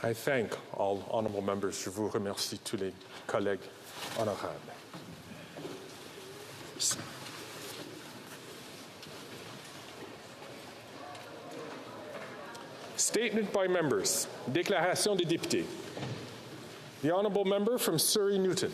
I thank all honourable members. Je vous remercie tous les collègues honorables. Statement by members. Déclaration des députés. The honourable member from Surrey Newton.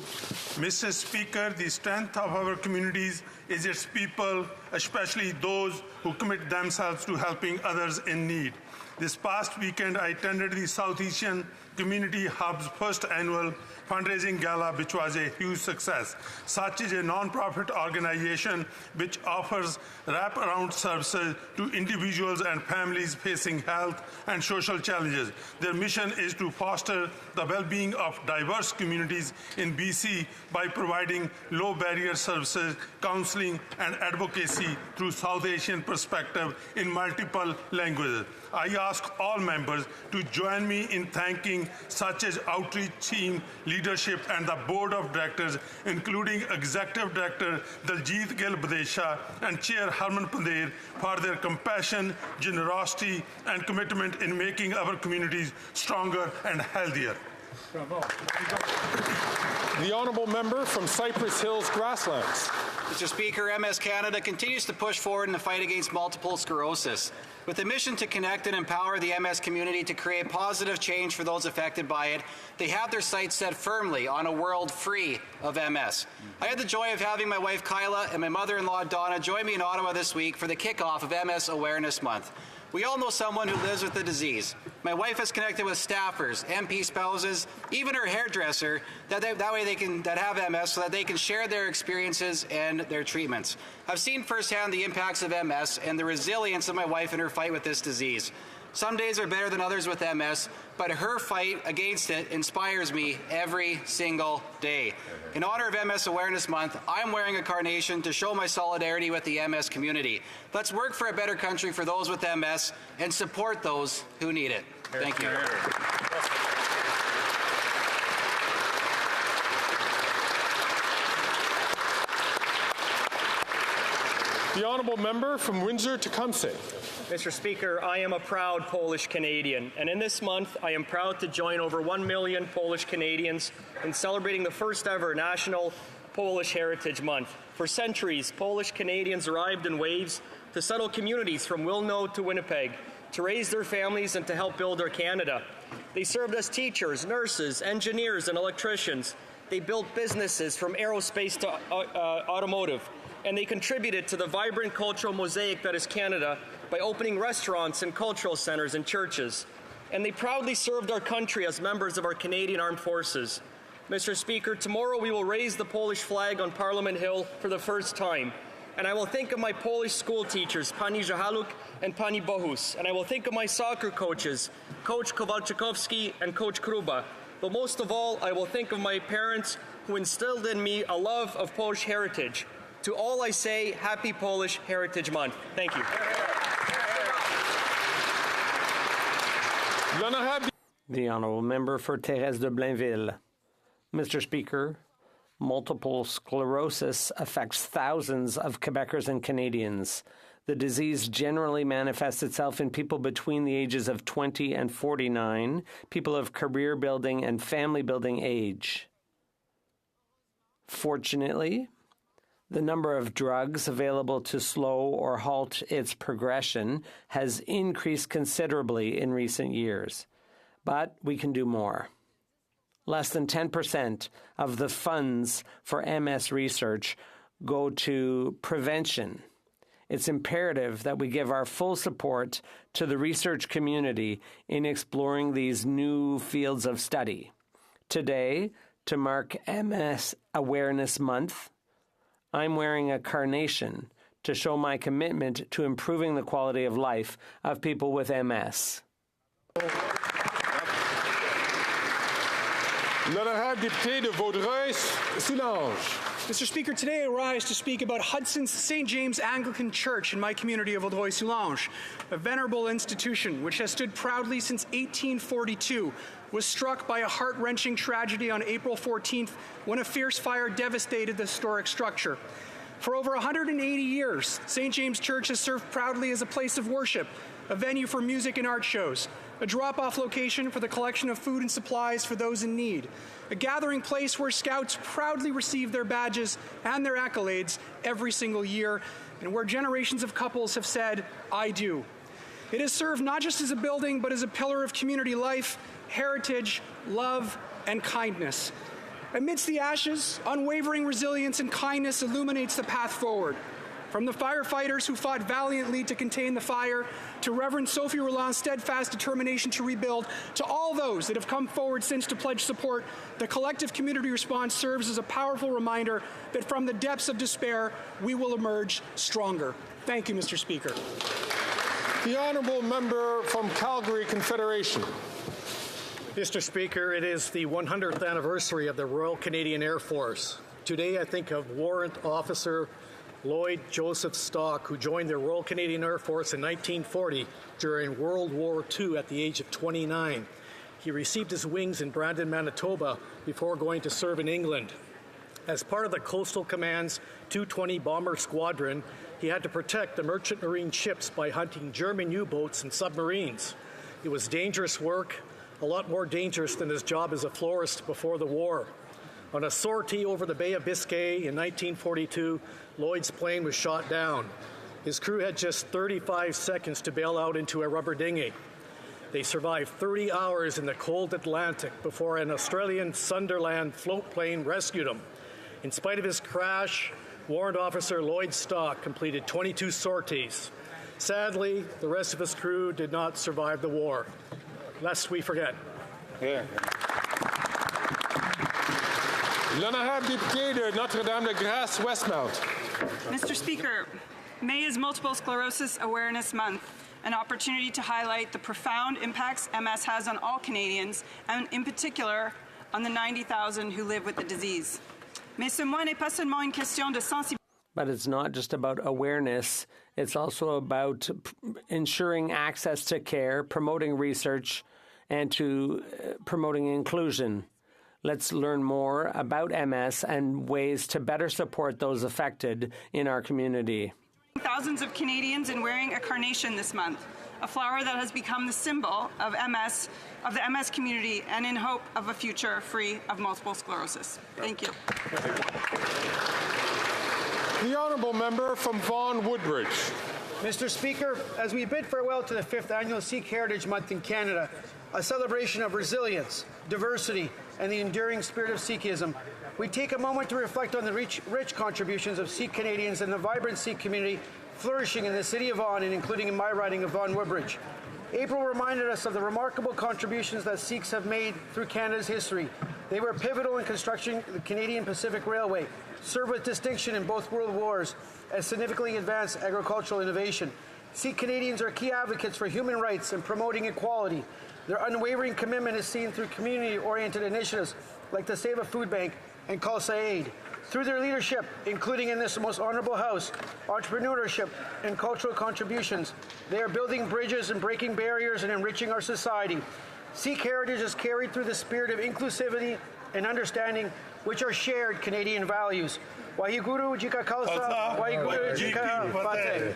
Mr. Speaker, the strength of our communities is its people, especially those who commit themselves to helping others in need. This past weekend, I attended the Southeastern Community Hub's first annual fundraising gala, which was a huge success. Such is a non-profit organization which offers wraparound services to individuals and families facing health and social challenges. Their mission is to foster the well-being of diverse communities in BC by providing low-barrier services, counseling, and advocacy through South Asian perspective in multiple languages. I ask all members to join me in thanking such as outreach team, leadership, and the board of directors, including Executive Director Daljit Gill Badesha and Chair Harman Pandey, for their compassion, generosity, and commitment in making our communities stronger and healthier. Bravo. The honourable member from Cypress Hills Grasslands. Mr. Speaker, MS Canada continues to push forward in the fight against multiple sclerosis. With a mission to connect and empower the MS community to create positive change for those affected by it, they have their sights set firmly on a world free of MS. I had the joy of having my wife Kyla and my mother-in-law Donna join me in Ottawa this week for the kickoff of MS Awareness Month. We all know someone who lives with the disease. My wife has connected with staffers, MP spouses, even her hairdresser, that have MS, so that they can share their experiences and their treatments. I've seen firsthand the impacts of MS and the resilience of my wife in her fight with this disease. Some days are better than others with MS, but her fight against it inspires me every single day. In honor of MS Awareness Month, I'm wearing a carnation to show my solidarity with the MS community. Let's work for a better country for those with MS and support those who need it. Thank you. The honourable member from Windsor-Tecumseh. Mr. Speaker, I am a proud Polish Canadian, and in this month I am proud to join over 1 million Polish Canadians in celebrating the first ever National Polish Heritage Month. For centuries, Polish Canadians arrived in waves to settle communities from Wilno to Winnipeg, to raise their families and to help build our Canada. They served as teachers, nurses, engineers, and electricians. They built businesses from aerospace to automotive, and they contributed to the vibrant cultural mosaic that is Canada by opening restaurants and cultural centres and churches. And they proudly served our country as members of our Canadian Armed Forces. Mr. Speaker, tomorrow we will raise the Polish flag on Parliament Hill for the first time. And I will think of my Polish school teachers, Pani Zahaluk and Pani Bohus. And I will think of my soccer coaches, Coach Kowalczykowski and Coach Kruba. But most of all, I will think of my parents who instilled in me a love of Polish heritage. To all I say, Happy Polish Heritage Month. Thank you. The honourable member for Thérèse de Blainville. Mr. Speaker, multiple sclerosis affects thousands of Quebecers and Canadians. The disease generally manifests itself in people between the ages of 20 and 49, people of career-building and family-building age. Fortunately, the number of drugs available to slow or halt its progression has increased considerably in recent years. But we can do more. Less than 10% of the funds for MS research go to prevention. It's imperative that we give our full support to the research community in exploring these new fields of study. Today, to mark MS Awareness Month, I'm wearing a carnation to show my commitment to improving the quality of life of people with MS. L'honorable député de Vaudreuil-Soulanges. Mr. Speaker, today I rise to speak about Hudson's St. James Anglican Church in my community of Vaudreuil-Soulanges, a venerable institution which has stood proudly since 1842, was struck by a heart-wrenching tragedy on April 14th when a fierce fire devastated the historic structure. For over 180 years, St. James Church has served proudly as a place of worship, a venue for music and art shows, a drop-off location for the collection of food and supplies for those in need, a gathering place where Scouts proudly receive their badges and their accolades every single year, and where generations of couples have said, "I do." It has served not just as a building, but as a pillar of community life, heritage, love, and kindness. Amidst the ashes, unwavering resilience and kindness illuminates the path forward. From the firefighters who fought valiantly to contain the fire, to Reverend Sophie Rouland's steadfast determination to rebuild, to all those that have come forward since to pledge support, the collective community response serves as a powerful reminder that from the depths of despair, we will emerge stronger. Thank you, Mr. Speaker. The honourable member from Calgary Confederation. Mr. Speaker, it is the 100th anniversary of the Royal Canadian Air Force. Today I think of Warrant Officer Lloyd Joseph Stock, who joined the Royal Canadian Air Force in 1940 during World War II at the age of 29. He received his wings in Brandon, Manitoba before going to serve in England. As part of the Coastal Command's 220 Bomber Squadron, he had to protect the merchant marine ships by hunting German U-boats and submarines. It was dangerous work, a lot more dangerous than his job as a florist before the war. On a sortie over the Bay of Biscay in 1942, Lloyd's plane was shot down. His crew had just 35 seconds to bail out into a rubber dinghy. They survived 30 hours in the cold Atlantic before an Australian Sunderland float plane rescued him. In spite of his crash, Warrant Officer Lloyd Stock completed 22 sorties. Sadly, the rest of his crew did not survive the war. Lest we forget. Yeah. L'honorable député de Notre-Dame-de-Grâce, Westmount. Mr. Speaker, May is Multiple Sclerosis Awareness Month, an opportunity to highlight the profound impacts MS has on all Canadians, and in particular on the 90,000 who live with the disease. Mais ce mois n'est pas seulement une question de sensibilité. But it's not just about awareness. It's also about ensuring access to care, promoting research, and promoting inclusion. Let's learn more about MS and ways to better support those affected in our community. Thousands of Canadians in wearing a carnation this month, a flower that has become the symbol of MS, of the MS community, and in hope of a future free of multiple sclerosis. Thank you. The honourable member from Vaughan Woodbridge. Mr. Speaker, as we bid farewell to the 5th annual Sikh Heritage Month in Canada, a celebration of resilience, diversity, and the enduring spirit of Sikhism, we take a moment to reflect on the rich contributions of Sikh Canadians and the vibrant Sikh community flourishing in the city of Vaughan and including in my riding of Vaughan Woodbridge. April reminded us of the remarkable contributions that Sikhs have made through Canada's history. They were pivotal in constructing the Canadian Pacific Railway, served with distinction in both world wars, and significantly advanced agricultural innovation. Sikh Canadians are key advocates for human rights and promoting equality. Their unwavering commitment is seen through community-oriented initiatives like the Save a Food Bank and Khalsa Aid. Through their leadership, including in this most honourable House, entrepreneurship and cultural contributions, they are building bridges and breaking barriers and enriching our society. Sikh heritage is carried through the spirit of inclusivity and understanding, which are shared Canadian values. Waheguru Ji Ka Khalsa, Waheguru Ji Ka Fateh.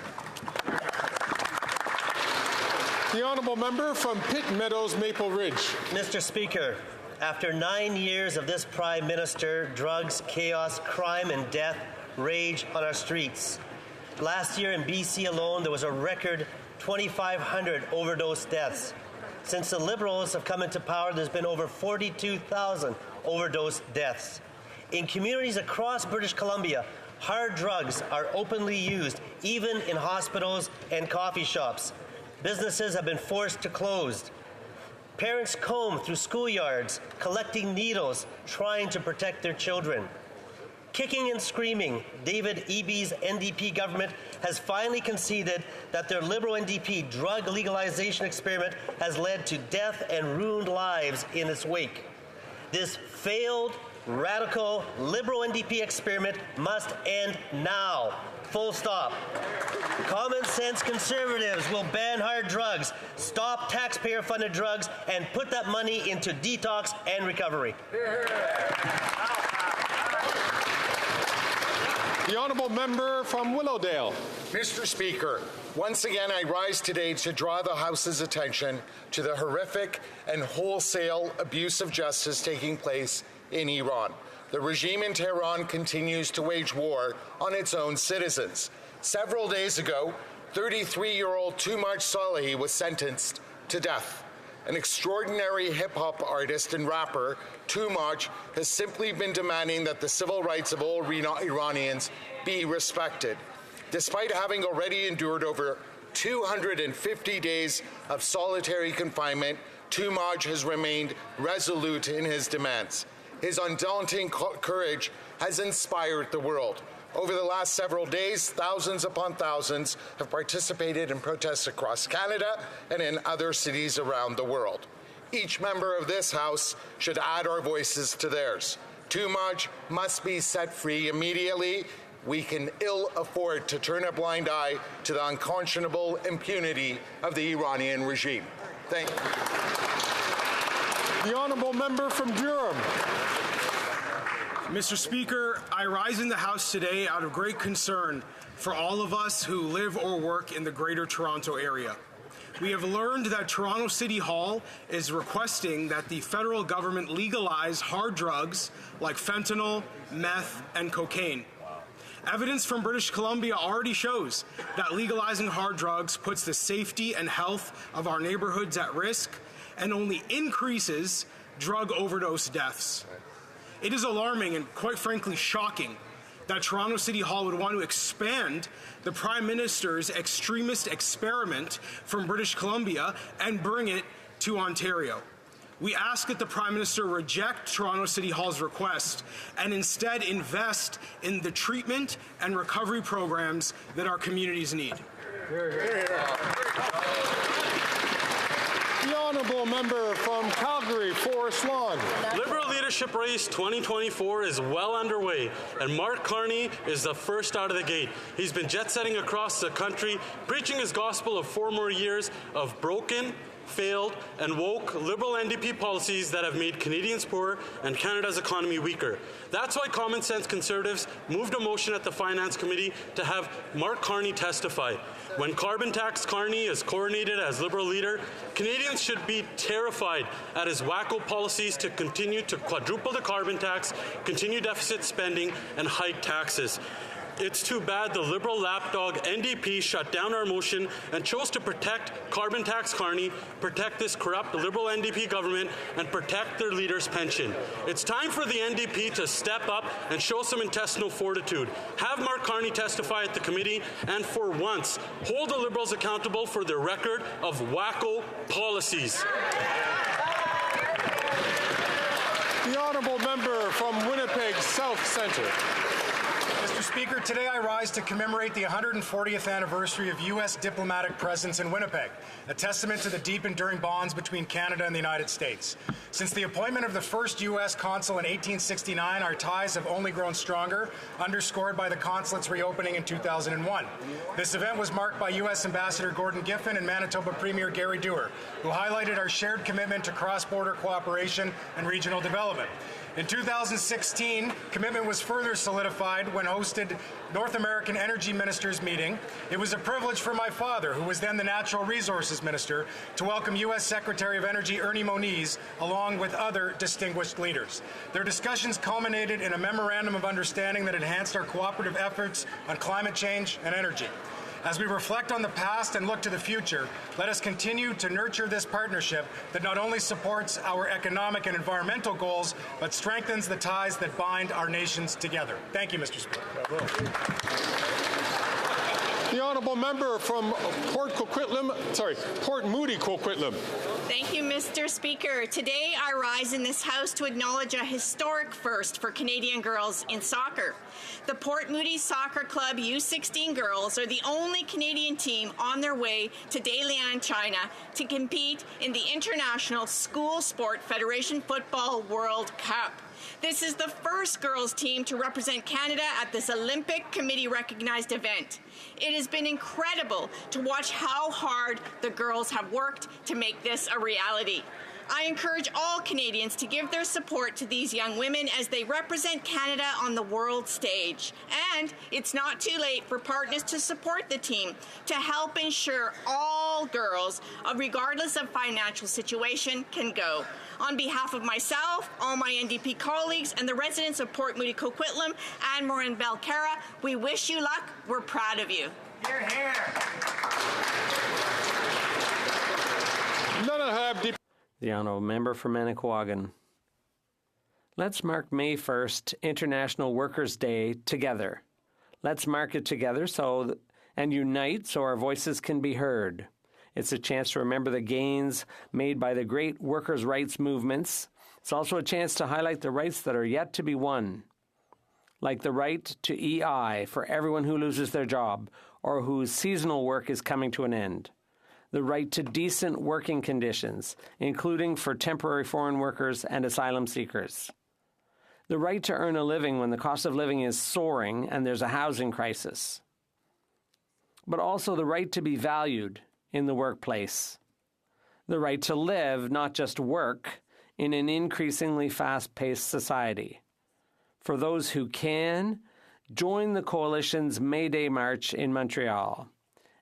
The honourable member from Pitt Meadows, Maple Ridge. Mr. Speaker, after 9 years of this Prime Minister, drugs, chaos, crime and death rage on our streets. Last year in BC alone, there was a record 2,500 overdose deaths. Since the Liberals have come into power, there's been over 42,000 overdose deaths. In communities across British Columbia, hard drugs are openly used, even in hospitals and coffee shops. Businesses have been forced to close. Parents comb through schoolyards, collecting needles, trying to protect their children. Kicking and screaming, David Eby's NDP government has finally conceded that their Liberal NDP drug legalization experiment has led to death and ruined lives in its wake. This failed, radical, Liberal NDP experiment must end now. Full stop. Common sense Conservatives will ban hard drugs, stop taxpayer-funded drugs, and put that money into detox and recovery. The honourable member from Willowdale. Mr. Speaker, Once again, I rise today to draw the House's attention to the horrific and wholesale abuse of justice taking place in Iran. The regime in Tehran continues to wage war on its own citizens. Several days ago, 33-year-old Tumaj Salehi was sentenced to death. An extraordinary hip-hop artist and rapper, Tumaj has simply been demanding that the civil rights of all Iranians be respected. Despite having already endured over 250 days of solitary confinement, Tumaj has remained resolute in his demands. His undaunting courage has inspired the world. Over the last several days, thousands upon thousands have participated in protests across Canada and in other cities around the world. Each member of this House should add our voices to theirs. Tumaj must be set free immediately. We can ill afford to turn a blind eye to the unconscionable impunity of the Iranian regime. Thank you. The honourable member from Durham. Mr. Speaker, I rise in the House today out of great concern for all of us who live or work in the Greater Toronto Area. We have learned that Toronto City Hall is requesting that the federal government legalize hard drugs like fentanyl, meth, and cocaine. Evidence from British Columbia already shows that legalizing hard drugs puts the safety and health of our neighborhoods at risk and only increases drug overdose deaths. It is alarming and, quite frankly, shocking that Toronto City Hall would want to expand the Prime Minister's extremist experiment from British Columbia and bring it to Ontario. We ask that the Prime Minister reject Toronto City Hall's request and instead invest in the treatment and recovery programs that our communities need. The honourable member from Calgary, Forest Lawn. Liberal leadership race 2024 is well underway, and Mark Carney is the first out of the gate. He's been jet-setting across the country, preaching his gospel of 4 more years of broken, failed, and woke Liberal NDP policies that have made Canadians poorer and Canada's economy weaker. That's why Common Sense Conservatives moved a motion at the Finance Committee to have Mark Carney testify. When carbon tax Carney is coronated as Liberal leader, Canadians should be terrified at his wacko policies to continue to quadruple the carbon tax, continue deficit spending, and hike taxes. It's too bad the Liberal lapdog NDP shut down our motion and chose to protect carbon tax Carney, protect this corrupt Liberal NDP government, and protect their leader's pension. It's time for the NDP to step up and show some intestinal fortitude. Have Mark Carney testify at the committee, and for once, hold the Liberals accountable for their record of wacko policies. The honourable member from Winnipeg South Centre. Mr. Speaker, today I rise to commemorate the 140th anniversary of U.S. diplomatic presence in Winnipeg, a testament to the deep enduring bonds between Canada and the United States. Since the appointment of the first U.S. consul in 1869, our ties have only grown stronger, underscored by the consulate's reopening in 2001. This event was marked by U.S. Ambassador Gordon Giffin and Manitoba Premier Gary Dewar, who highlighted our shared commitment to cross-border cooperation and regional development. In 2016, commitment was further solidified when hosted North American Energy Ministers meeting. It was a privilege for my father, who was then the Natural Resources Minister, to welcome U.S. Secretary of Energy Ernie Moniz, along with other distinguished leaders. Their discussions culminated in a memorandum of understanding that enhanced our cooperative efforts on climate change and energy. As we reflect on the past and look to the future, let us continue to nurture this partnership that not only supports our economic and environmental goals, but strengthens the ties that bind our nations together. Thank you, Mr. Speaker. The honourable member from Port Moody, Coquitlam. Thank you, Mr. Speaker. Today I rise in this House to acknowledge a historic first for Canadian girls in soccer. The Port Moody Soccer Club U16 girls are the only Canadian team on their way to Dalian, China to compete in the International School Sport Federation Football World Cup. This is the first girls team to represent Canada at this Olympic Committee-recognized event. It has been incredible to watch how hard the girls have worked to make this a reality. I encourage all Canadians to give their support to these young women as they represent Canada on the world stage. And it's not too late for partners to support the team to help ensure all girls, regardless of financial situation, can go. On behalf of myself, all my NDP colleagues, and the residents of Port Moody, Coquitlam, and Morin Belcarra, we wish you luck. We're proud of you. Hear, hear. The Honourable Member for Manicouagan. Let's mark May 1st, International Workers' Day, together. Let's mark it together and unite so our voices can be heard. It's a chance to remember the gains made by the great workers' rights movements. It's also a chance to highlight the rights that are yet to be won, like the right to EI for everyone who loses their job or whose seasonal work is coming to an end. The right to decent working conditions, including for temporary foreign workers and asylum seekers. The right to earn a living when the cost of living is soaring and there's a housing crisis. But also the right to be valued in the workplace. The right to live, not just work, in an increasingly fast-paced society. For those who can, join the Coalition's May Day March in Montreal.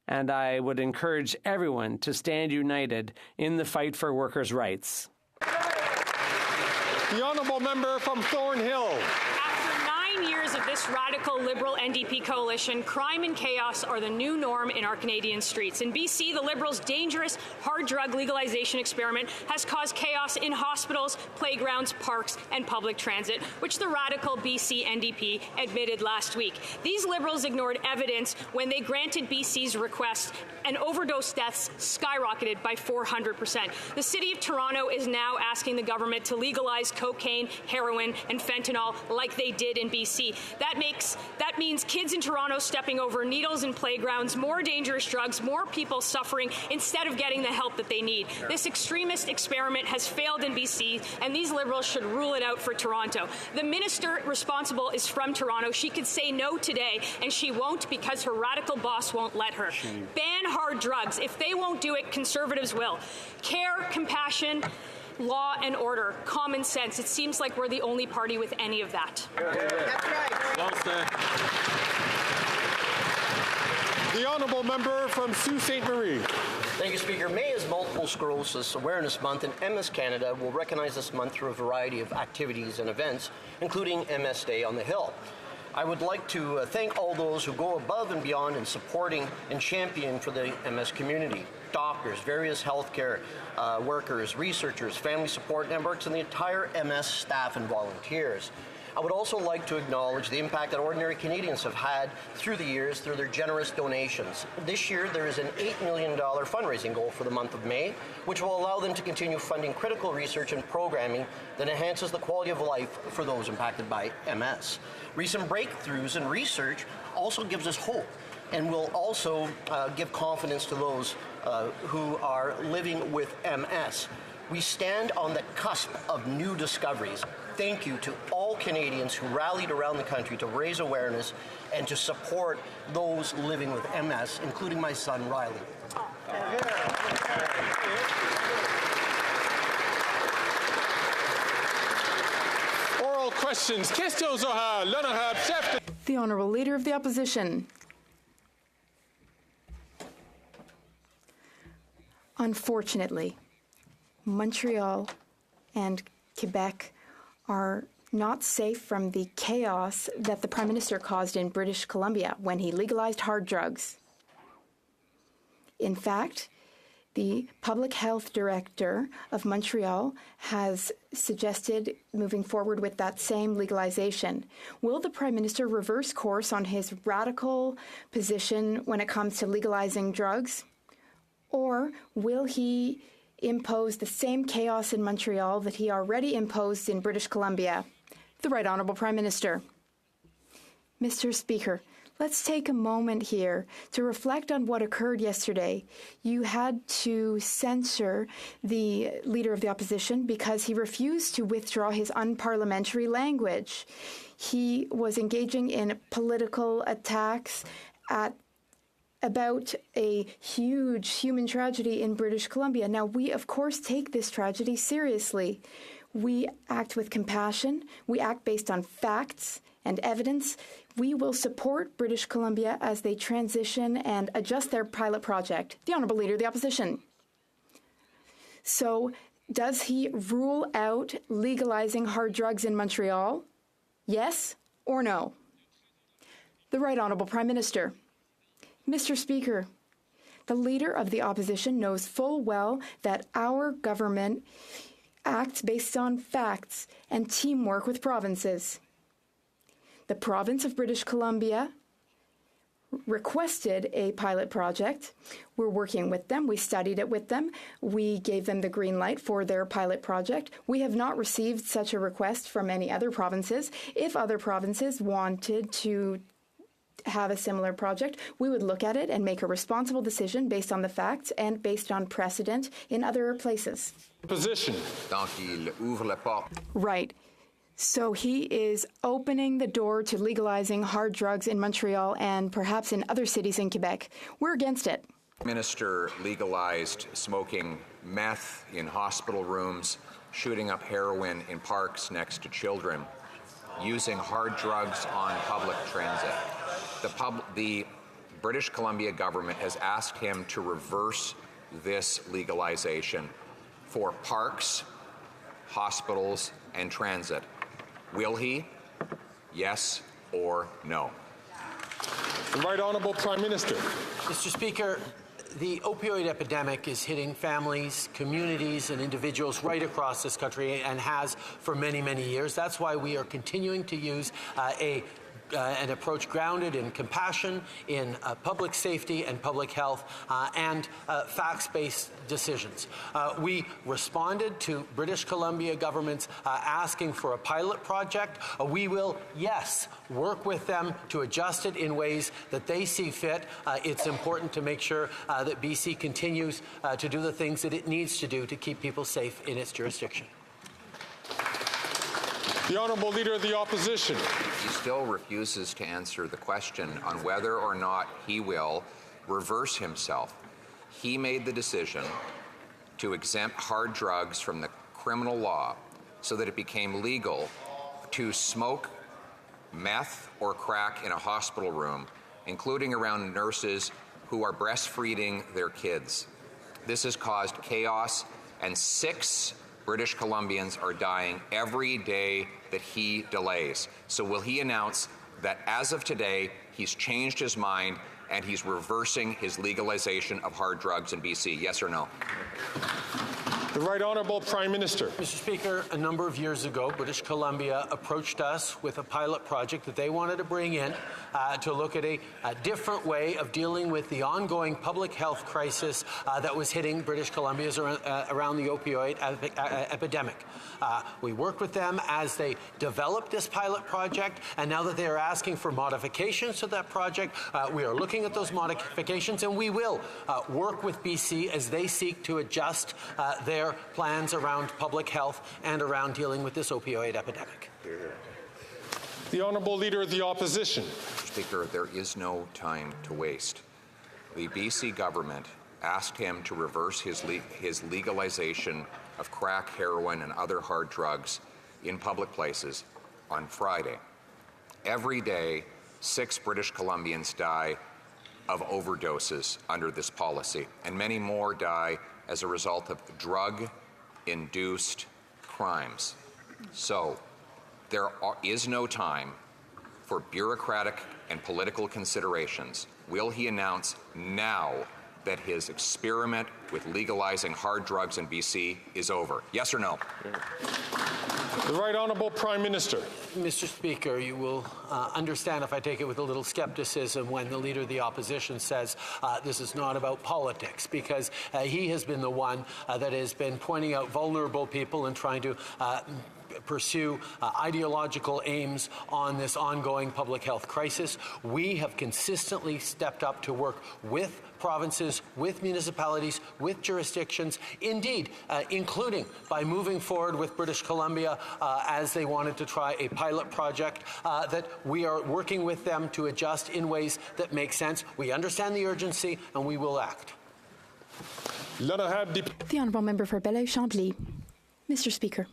And I would encourage everyone to stand united in the fight for workers' rights. The Honourable Member from Thornhill. After 9 years of this radical Liberal NDP coalition, crime and chaos are the new norm in our Canadian streets. In BC, the Liberals' dangerous hard drug legalization experiment has caused chaos in hospitals, playgrounds, parks, and public transit, which the radical BC NDP admitted last week. These Liberals ignored evidence when they granted BC's request, and overdose deaths skyrocketed by 400%. The City of Toronto is now asking the government to legalize cocaine, heroin, and fentanyl like they did in BC. That means kids in Toronto stepping over needles in playgrounds, more dangerous drugs, more people suffering instead of getting the help that they need. This extremist experiment has failed in BC, and these Liberals should rule it out for Toronto. The minister responsible is from Toronto. She could say no today, and she won't because her radical boss won't let her. Ban hard drugs. If they won't do it, Conservatives will. Care, compassion, law and order, common sense. It seems like we're the only party with any of that. That's right. Well said. The Honourable Member from Sault Ste. Marie. Thank you, Speaker. May is Multiple Sclerosis Awareness Month, and MS Canada will recognize this month through a variety of activities and events, including MS Day on the Hill. I would like to thank all those who go above and beyond in supporting and championing for the MS community. Doctors, various healthcare workers, researchers, family support networks, and the entire MS staff and volunteers. I would also like to acknowledge the impact that ordinary Canadians have had through the years through their generous donations. This year, there is an $8 million fundraising goal for the month of May, which will allow them to continue funding critical research and programming that enhances the quality of life for those impacted by MS. Recent breakthroughs in research also gives us hope and will also give confidence to those who are living with MS. We stand on the cusp of new discoveries. Thank you to all Canadians who rallied around the country to raise awareness and to support those living with MS, including my son, Riley. Oral questions. Questions orales. L'honorable chef. The Honourable Leader of the Opposition. Unfortunately, Montreal and Quebec are not safe from the chaos that the Prime Minister caused in British Columbia when he legalized hard drugs. In fact, the Public Health Director of Montreal has suggested moving forward with that same legalization. Will the Prime Minister reverse course on his radical position when it comes to legalizing drugs? Or will he impose the same chaos in Montreal that he already imposed in British Columbia? The Right Honourable Prime Minister. Mr. Speaker, let's take a moment here to reflect on what occurred yesterday. You had to censor the Leader of the Opposition because he refused to withdraw his unparliamentary language. He was engaging in political attacks at about a huge human tragedy in British Columbia. Now, we, of course, take this tragedy seriously. We act with compassion. We act based on facts and evidence. We will support British Columbia as they transition and adjust their pilot project. The Honourable Leader of the Opposition. So, does he rule out legalizing hard drugs in Montreal? Yes or no? The Right Honourable Prime Minister. Mr. Speaker, the Leader of the Opposition knows full well that our government acts based on facts and teamwork with provinces. The province of British Columbia requested a pilot project. We're working with them. We studied it with them. We gave them the green light for their pilot project. We have not received such a request from any other provinces. If other provinces wanted to have a similar project, we would look at it and make a responsible decision based on the facts and based on precedent in other places. Position. Donc, il ouvre la porte. Right. So he is opening the door to legalizing hard drugs in Montreal and perhaps in other cities in Quebec. We're against it. Minister legalized smoking meth in hospital rooms, shooting up heroin in parks next to children, using hard drugs on public transit. The British Columbia government has asked him to reverse this legalization for parks, hospitals, and transit. Will he? Yes or no? The Right Honourable Prime Minister. Mr. Speaker, the opioid epidemic is hitting families, communities, and individuals right across this country and has for many, many years. That's why we are continuing to use an approach grounded in compassion, in public safety and public health, and facts-based decisions. We responded to British Columbia government's asking for a pilot project. We will, yes, work with them to adjust it in ways that they see fit. It's important to make sure that BC continues to do the things that it needs to do to keep people safe in its jurisdiction. The Honourable Leader of the Opposition. He still refuses to answer the question on whether or not he will reverse himself. He made the decision to exempt hard drugs from the criminal law so that it became legal to smoke meth or crack in a hospital room, including around nurses who are breastfeeding their kids. This has caused chaos, and 6 British Columbians are dying every day that he delays. So will he announce that as of today, he's changed his mind and he's reversing his legalization of hard drugs in BC? Yes or no? The Right Honourable Prime Minister. Mr. Speaker, a number of years ago, British Columbia approached us with a pilot project that they wanted to bring in to look at a different way of dealing with the ongoing public health crisis that was hitting British Columbia around the opioid epidemic. We worked with them as they developed this pilot project, and now that they are asking for modifications to that project, we are looking at those modifications, and we will work with BC as they seek to adjust their plans around public health and around dealing with this opioid epidemic. The Honourable Leader of the Opposition. Speaker, there is no time to waste. The BC government asked him to reverse his legalization of crack, heroin, and other hard drugs in public places on Friday. Every day, 6 British Columbians die of overdoses under this policy, and many more die as a result of drug-induced crimes. So, there is no time for bureaucratic and political considerations. Will he announce now that his experiment with legalizing hard drugs in BC is over? Yes or no? The Right Honourable Prime Minister. Mr. Speaker, you will understand if I take it with a little skepticism when the Leader of the Opposition says this is not about politics, because he has been the one that has been pointing out vulnerable people and trying to pursue ideological aims on this ongoing public health crisis. We have consistently stepped up to work with provinces, with municipalities, with jurisdictions, indeed, including by moving forward with British Columbia as they wanted to try a pilot project, that we are working with them to adjust in ways that make sense. We understand the urgency and we will act. The Honourable Member for Belleuil-Chambly. Mr. Speaker,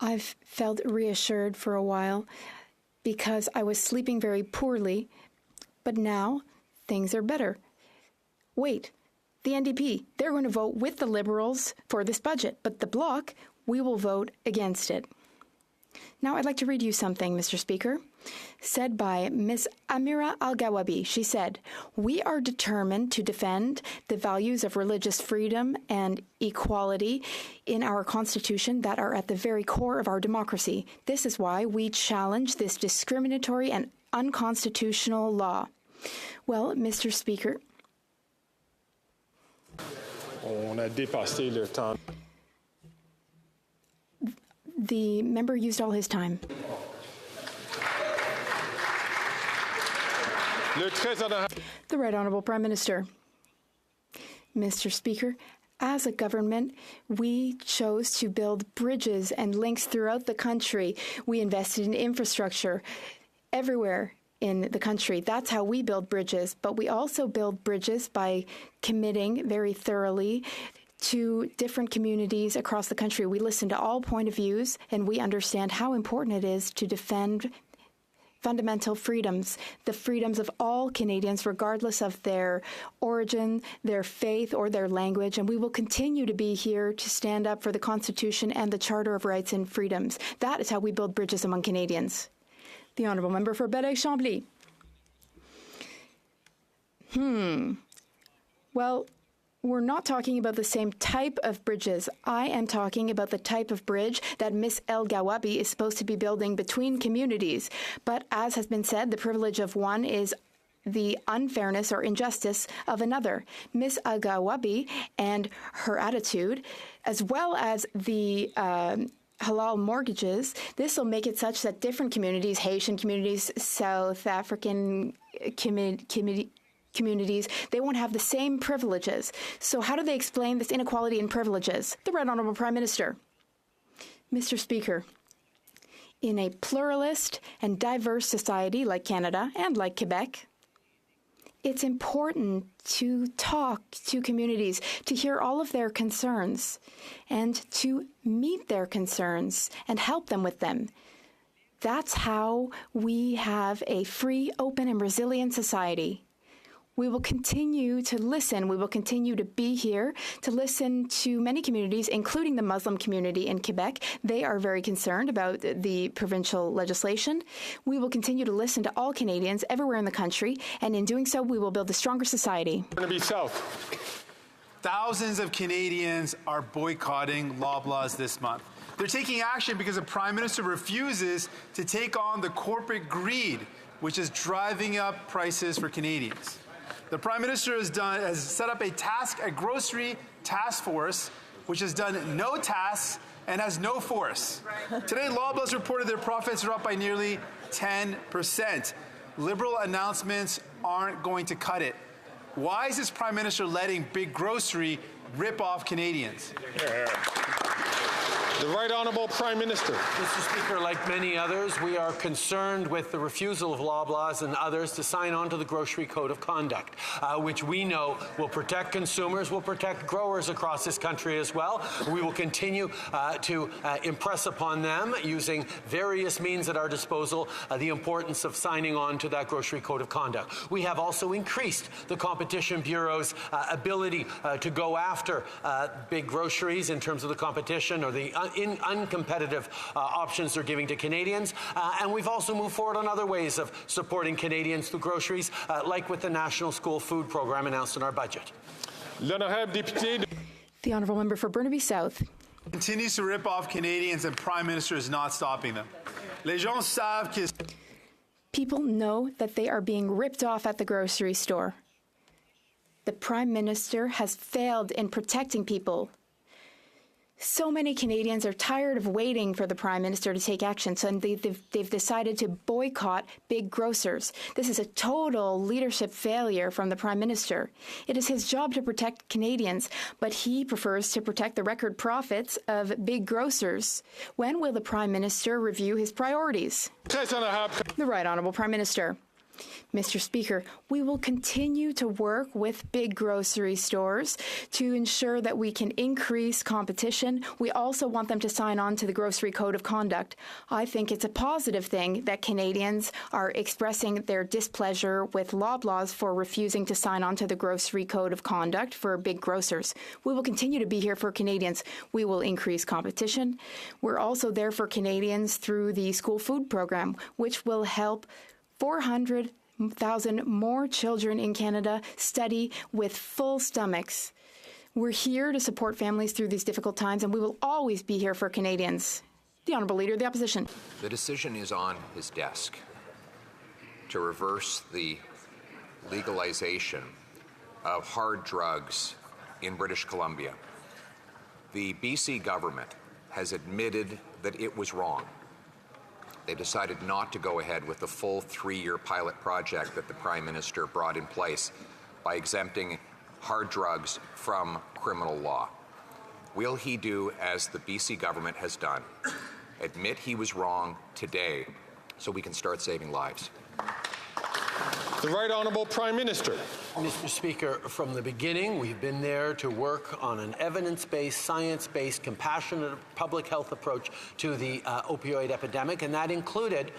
I've felt reassured for a while because I was sleeping very poorly, but now things are better. Wait, the NDP, they're going to vote with the Liberals for this budget, but the Bloc, we will vote against it. Now, I'd like to read you something, Mr. Speaker, said by Ms. Amira Al-Gawabi. She said, "We are determined to defend the values of religious freedom and equality in our Constitution that are at the very core of our democracy. This is why we challenge this discriminatory and unconstitutional law." Well, Mr. Speaker, on a dépassé le temps. The member used all his time. The Right Honourable Prime Minister. Mr. Speaker, as a government, we chose to build bridges and links throughout the country. We invested in infrastructure everywhere in the country. That's how we build bridges. But we also build bridges by committing very thoroughly to different communities across the country. We listen to all point of views, and we understand how important it is to defend fundamental freedoms, the freedoms of all Canadians, regardless of their origin, their faith, or their language. And we will continue to be here to stand up for the Constitution and the Charter of Rights and Freedoms. That is how we build bridges among Canadians. The Honourable Member for Belleuil-Chambly. Well, we're not talking about the same type of bridges. I am talking about the type of bridge that Ms. El-Gawabi is supposed to be building between communities. But as has been said, the privilege of one is the unfairness or injustice of another. Ms. El-Gawabi and her attitude, as well as the halal mortgages, this will make it such that different communities, Haitian communities, South African communities, they won't have the same privileges. So how do they explain this inequality in privileges? The Right Honourable Prime Minister. Mr. Speaker, in a pluralist and diverse society like Canada and like Quebec, it's important to talk to communities, to hear all of their concerns, and to meet their concerns and help them with them. That's how we have a free, open, and resilient society. We will continue to listen. We will continue to be here to listen to many communities, including the Muslim community in Quebec. They are very concerned about the provincial legislation. We will continue to listen to all Canadians everywhere in the country, and in doing so, we will build a stronger society. Burnaby South. Thousands of Canadians are boycotting Loblaws this month. They're taking action because the Prime Minister refuses to take on the corporate greed, which is driving up prices for Canadians. The Prime Minister has set up a grocery task force, which has done no tasks and has no force. Today, Loblaws reported their profits are up by nearly 10%. Liberal announcements aren't going to cut it. Why is this Prime Minister letting big grocery rip off Canadians? The Right Honourable Prime Minister. Mr. Speaker, like many others, we are concerned with the refusal of Loblaws and others to sign on to the Grocery Code of Conduct, which we know will protect consumers, will protect growers across this country as well. We will continue to impress upon them, using various means at our disposal, the importance of signing on to that Grocery Code of Conduct. We have also increased the Competition Bureau's ability to go after big groceries in terms of the competition or the uncompetitive options they're giving to Canadians. And we've also moved forward on other ways of supporting Canadians through groceries, like with the National School Food Program announced in our budget. The Honourable Member for Burnaby South. Continues to rip off Canadians, and Prime Minister is not stopping them. Les gens savent que... People know that they are being ripped off at the grocery store. The Prime Minister has failed in protecting people. So many Canadians are tired of waiting for the Prime Minister to take action, so they've decided to boycott big grocers. This is a total leadership failure from the Prime Minister. It is his job to protect Canadians, but he prefers to protect the record profits of big grocers. When will the Prime Minister review his priorities? The Right Honourable Prime Minister. Mr. Speaker, we will continue to work with big grocery stores to ensure that we can increase competition. We also want them to sign on to the Grocery Code of Conduct. I think it's a positive thing that Canadians are expressing their displeasure with Loblaws for refusing to sign on to the Grocery Code of Conduct for big grocers. We will continue to be here for Canadians. We will increase competition. We're also there for Canadians through the school food program, which will help 400,000 more children in Canada study with full stomachs. We're here to support families through these difficult times, and we will always be here for Canadians. The Honourable Leader of the Opposition. The decision is on his desk to reverse the legalization of hard drugs in British Columbia. The BC government has admitted that it was wrong. They decided not to go ahead with the full 3-year pilot project that the Prime Minister brought in place by exempting hard drugs from criminal law. Will he do as the BC government has done, admit he was wrong today so we can start saving lives? The Right Honourable Prime Minister. Mr. Speaker, from the beginning, we've been there to work on an evidence-based, science-based, compassionate public health approach to the opioid epidemic, and that included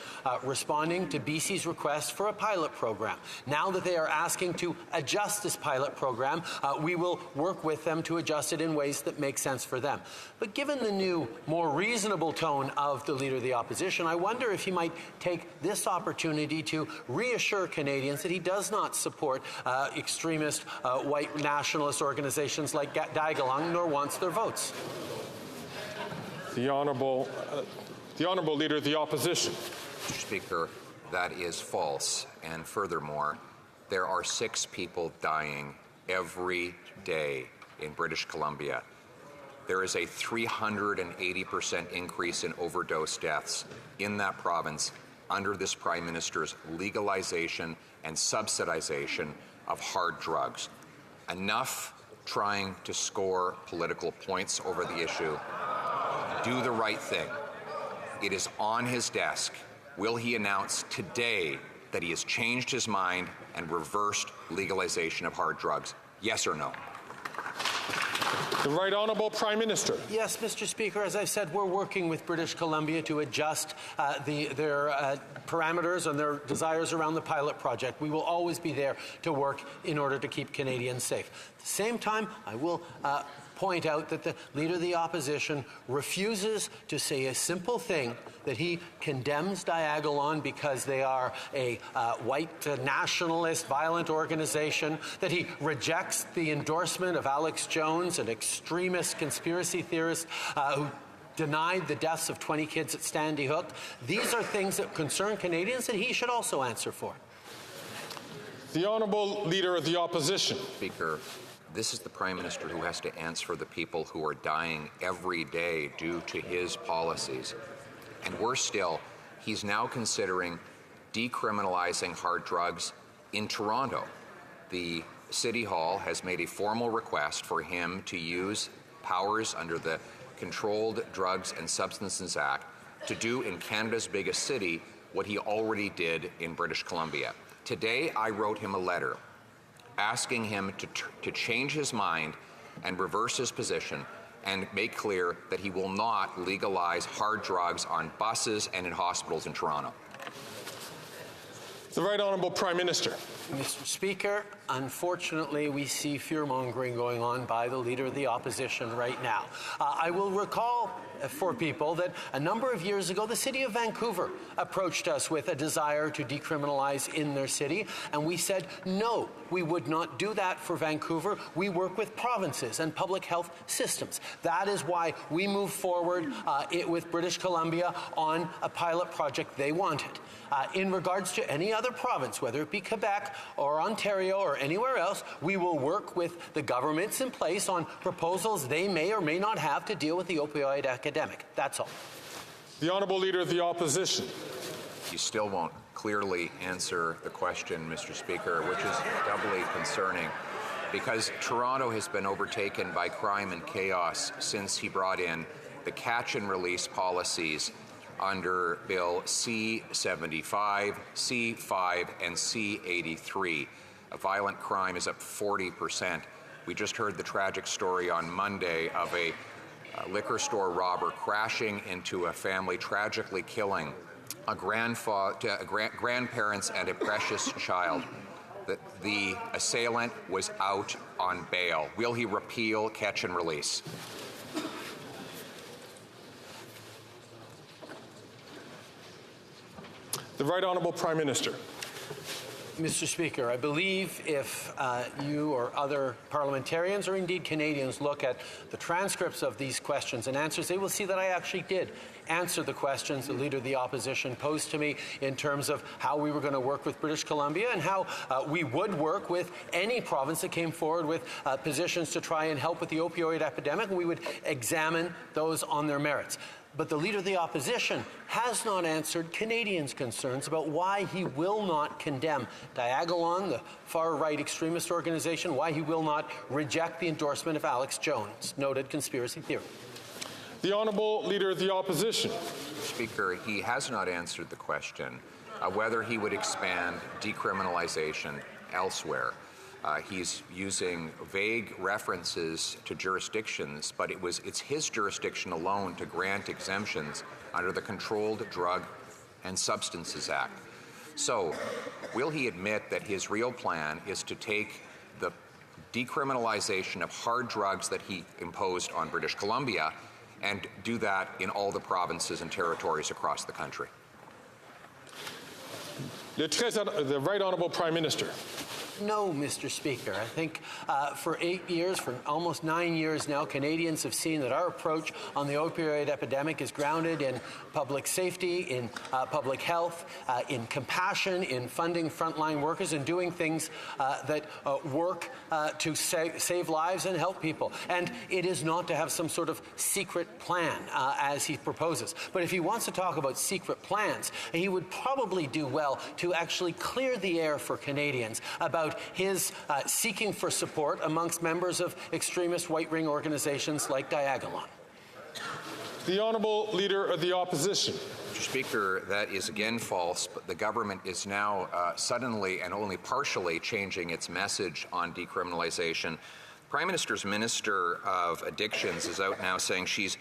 responding to BC's request for a pilot program. Now that they are asking to adjust this pilot program, we will work with them to adjust it in ways that make sense for them. But given the new, more reasonable tone of the Leader of the Opposition, I wonder if he might take this opportunity to reassure Canadians that he does not support extremist white nationalist organizations like Digalong, nor wants their votes. The Honourable Leader of the Opposition. Mr. Speaker, that is false. And furthermore, there are 6 people dying every day in British Columbia. There is a 380% increase in overdose deaths in that province under this Prime Minister's legalization and subsidization of hard drugs. Enough trying to score political points over the issue. Do the right thing. It is on his desk. Will he announce today that he has changed his mind and reversed legalization of hard drugs? Yes or no? The Right Honourable Prime Minister. Yes, Mr. Speaker. As I said, we're working with British Columbia to adjust their parameters and their desires around the pilot project. We will always be there to work in order to keep Canadians safe. At the same time, I will point out that the Leader of the Opposition refuses to say a simple thing, that he condemns Diagolon because they are a white nationalist violent organization, that he rejects the endorsement of Alex Jones, an extremist conspiracy theorist who denied the deaths of 20 kids at Sandy Hook. These are things that concern Canadians that he should also answer for. The Honourable Leader of the Opposition. Speaker, this is the Prime Minister who has to answer for the people who are dying every day due to his policies. And worse still, he's now considering decriminalizing hard drugs in Toronto. The City Hall has made a formal request for him to use powers under the Controlled Drugs and Substances Act to do in Canada's biggest city what he already did in British Columbia. Today, I wrote him a letter asking him to change his mind and reverse his position and make clear that he will not legalize hard drugs on buses and in hospitals in Toronto. The Right Honourable Prime Minister. Mr. Speaker, unfortunately, we see fear-mongering going on by the Leader of the Opposition right now. I will recall for people that a number of years ago, the city of Vancouver approached us with a desire to decriminalize in their city, and we said, no, we would not do that for Vancouver. We work with provinces and public health systems. That is why we moved forward with British Columbia on a pilot project they wanted. In regards to any other province, whether it be Quebec or Ontario or anywhere else, we will work with the governments in place on proposals they may or may not have to deal with the opioid epidemic. That's all. The Honourable Leader of the Opposition. You still won't clearly answer the question, Mr. Speaker, which is doubly concerning because Toronto has been overtaken by crime and chaos since he brought in the catch and release policies under Bill C-75, C-5, and C-83. Violent crime is up 40%. We just heard the tragic story on Monday of a liquor store robber crashing into a family, tragically killing grandparents and a precious child. The assailant was out on bail. Will he repeal catch and release? The Right Honourable Prime Minister. Mr. Speaker, I believe if you or other parliamentarians or indeed Canadians look at the transcripts of these questions and answers, they will see that I actually did answer the questions the Leader of the Opposition posed to me in terms of how we were going to work with British Columbia and how we would work with any province that came forward with positions to try and help with the opioid epidemic, and we would examine those on their merits. But the Leader of the Opposition has not answered Canadians' concerns about why he will not condemn Diagolon, the far-right extremist organization, why he will not reject the endorsement of Alex Jones, noted conspiracy theorist. The Honourable Leader of the Opposition. Speaker, he has not answered the question whether he would expand decriminalization elsewhere. He's using vague references to jurisdictions, but it's his jurisdiction alone to grant exemptions under the Controlled Drug and Substances Act. So, will he admit that his real plan is to take the decriminalization of hard drugs that he imposed on British Columbia and do that in all the provinces and territories across the country? The Right Honourable Prime Minister. No, Mr. Speaker. I think for 8 years, for almost 9 years now, Canadians have seen that our approach on the opioid epidemic is grounded in public safety, in public health, in compassion, in funding frontline workers, and doing things that work to save lives and help people. And it is not to have some sort of secret plan, as he proposes. But if he wants to talk about secret plans, he would probably do well to actually clear the air for Canadians about his seeking for support amongst members of extremist right-wing organizations like Diagolon. The Honourable Leader of the Opposition. Mr. Speaker, that is again false, but the government is now suddenly and only partially changing its message on decriminalization. The Prime Minister's Minister of Addictions is out now saying she's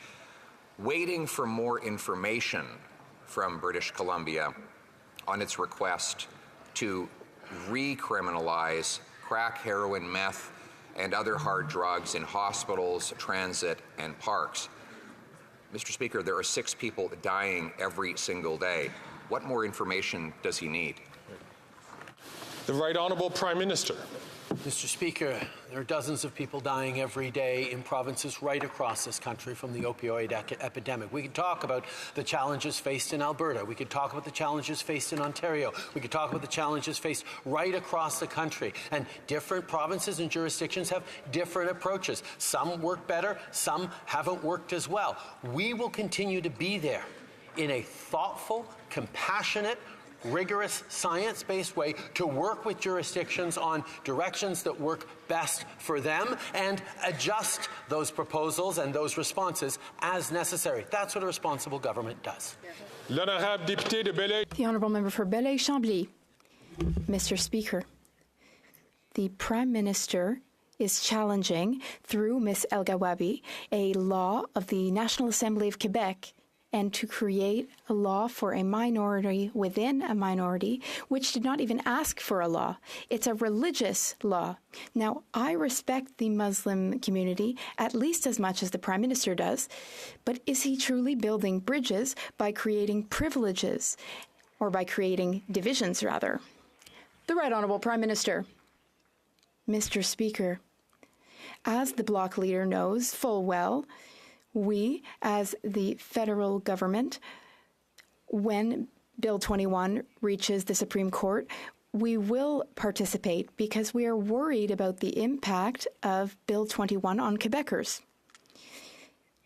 waiting for more information from British Columbia on its request to recriminalize crack, heroin, meth, and other hard drugs in hospitals, transit, and parks. Mr. Speaker, there are 6 people dying every single day. What more information does he need? The Right Honourable Prime Minister. Mr. Speaker, there are dozens of people dying every day in provinces right across this country from the opioid epidemic. We could talk about the challenges faced in Alberta. We could talk about the challenges faced in Ontario. We could talk about the challenges faced right across the country. And different provinces and jurisdictions have different approaches. Some work better, some haven't worked as well. We will continue to be there in a thoughtful, compassionate, rigorous, science-based way to work with jurisdictions on directions that work best for them and adjust those proposals and those responses as necessary. That's what a responsible government does. The Honourable Member for Belleuil-Chambly. Mr. Speaker, the Prime Minister is challenging, through Ms. El Gawabi, a law of the National Assembly of Quebec and to create a law for a minority within a minority, which did not even ask for a law. It's a religious law. Now, I respect the Muslim community at least as much as the Prime Minister does, but is he truly building bridges by creating privileges, or by creating divisions, rather? The Right Honourable Prime Minister. Mr. Speaker, as the Bloc leader knows full well, we, as the federal government, when Bill 21 reaches the Supreme Court, we will participate because we are worried about the impact of Bill 21 on Quebecers.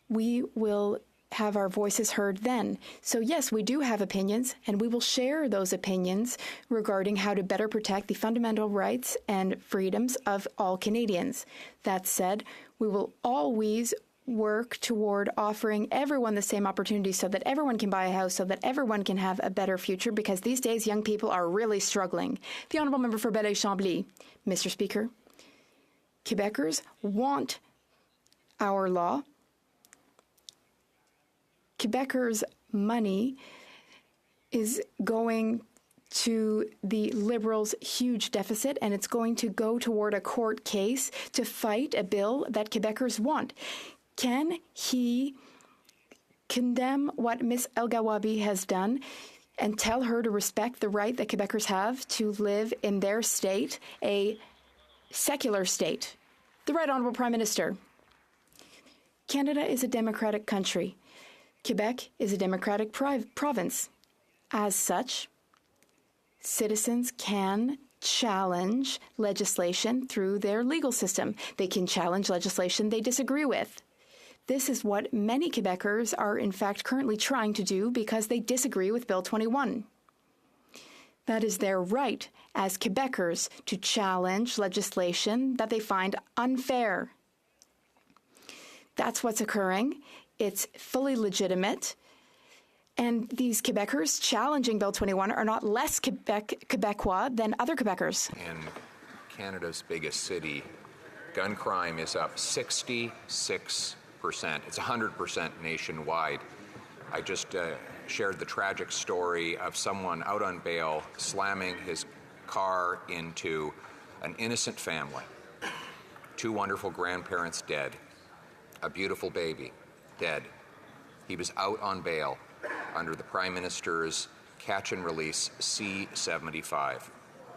We will have our voices heard then. So yes, we do have opinions, and we will share those opinions regarding how to better protect the fundamental rights and freedoms of all Canadians. That said, we will always work toward offering everyone the same opportunities so that everyone can buy a house, so that everyone can have a better future, because these days young people are really struggling. The Honourable Member for Belleuil-Chambly. Mr. Speaker, Quebecers want our law. Quebecers' money is going to the Liberals' huge deficit, and it's going to go toward a court case to fight a bill that Quebecers want. Can he condemn what Ms. El-Gawabi has done and tell her to respect the right that Quebecers have to live in their state, a secular state? The Right Honourable Prime Minister. Canada is a democratic country. Quebec is a democratic province. As such, citizens can challenge legislation through their legal system. They can challenge legislation they disagree with. This is what many Quebecers are in fact currently trying to do because they disagree with Bill 21. That is their right as Quebecers to challenge legislation that they find unfair. That's what's occurring. It's fully legitimate. And these Quebecers challenging Bill 21 are not less Quebecois than other Quebecers. In Canada's biggest city, gun crime is up 66%. It's 100% nationwide. I just shared the tragic story of someone out on bail slamming his car into an innocent family. 2 wonderful grandparents dead. A beautiful baby dead. He was out on bail under the Prime Minister's catch and release C-75.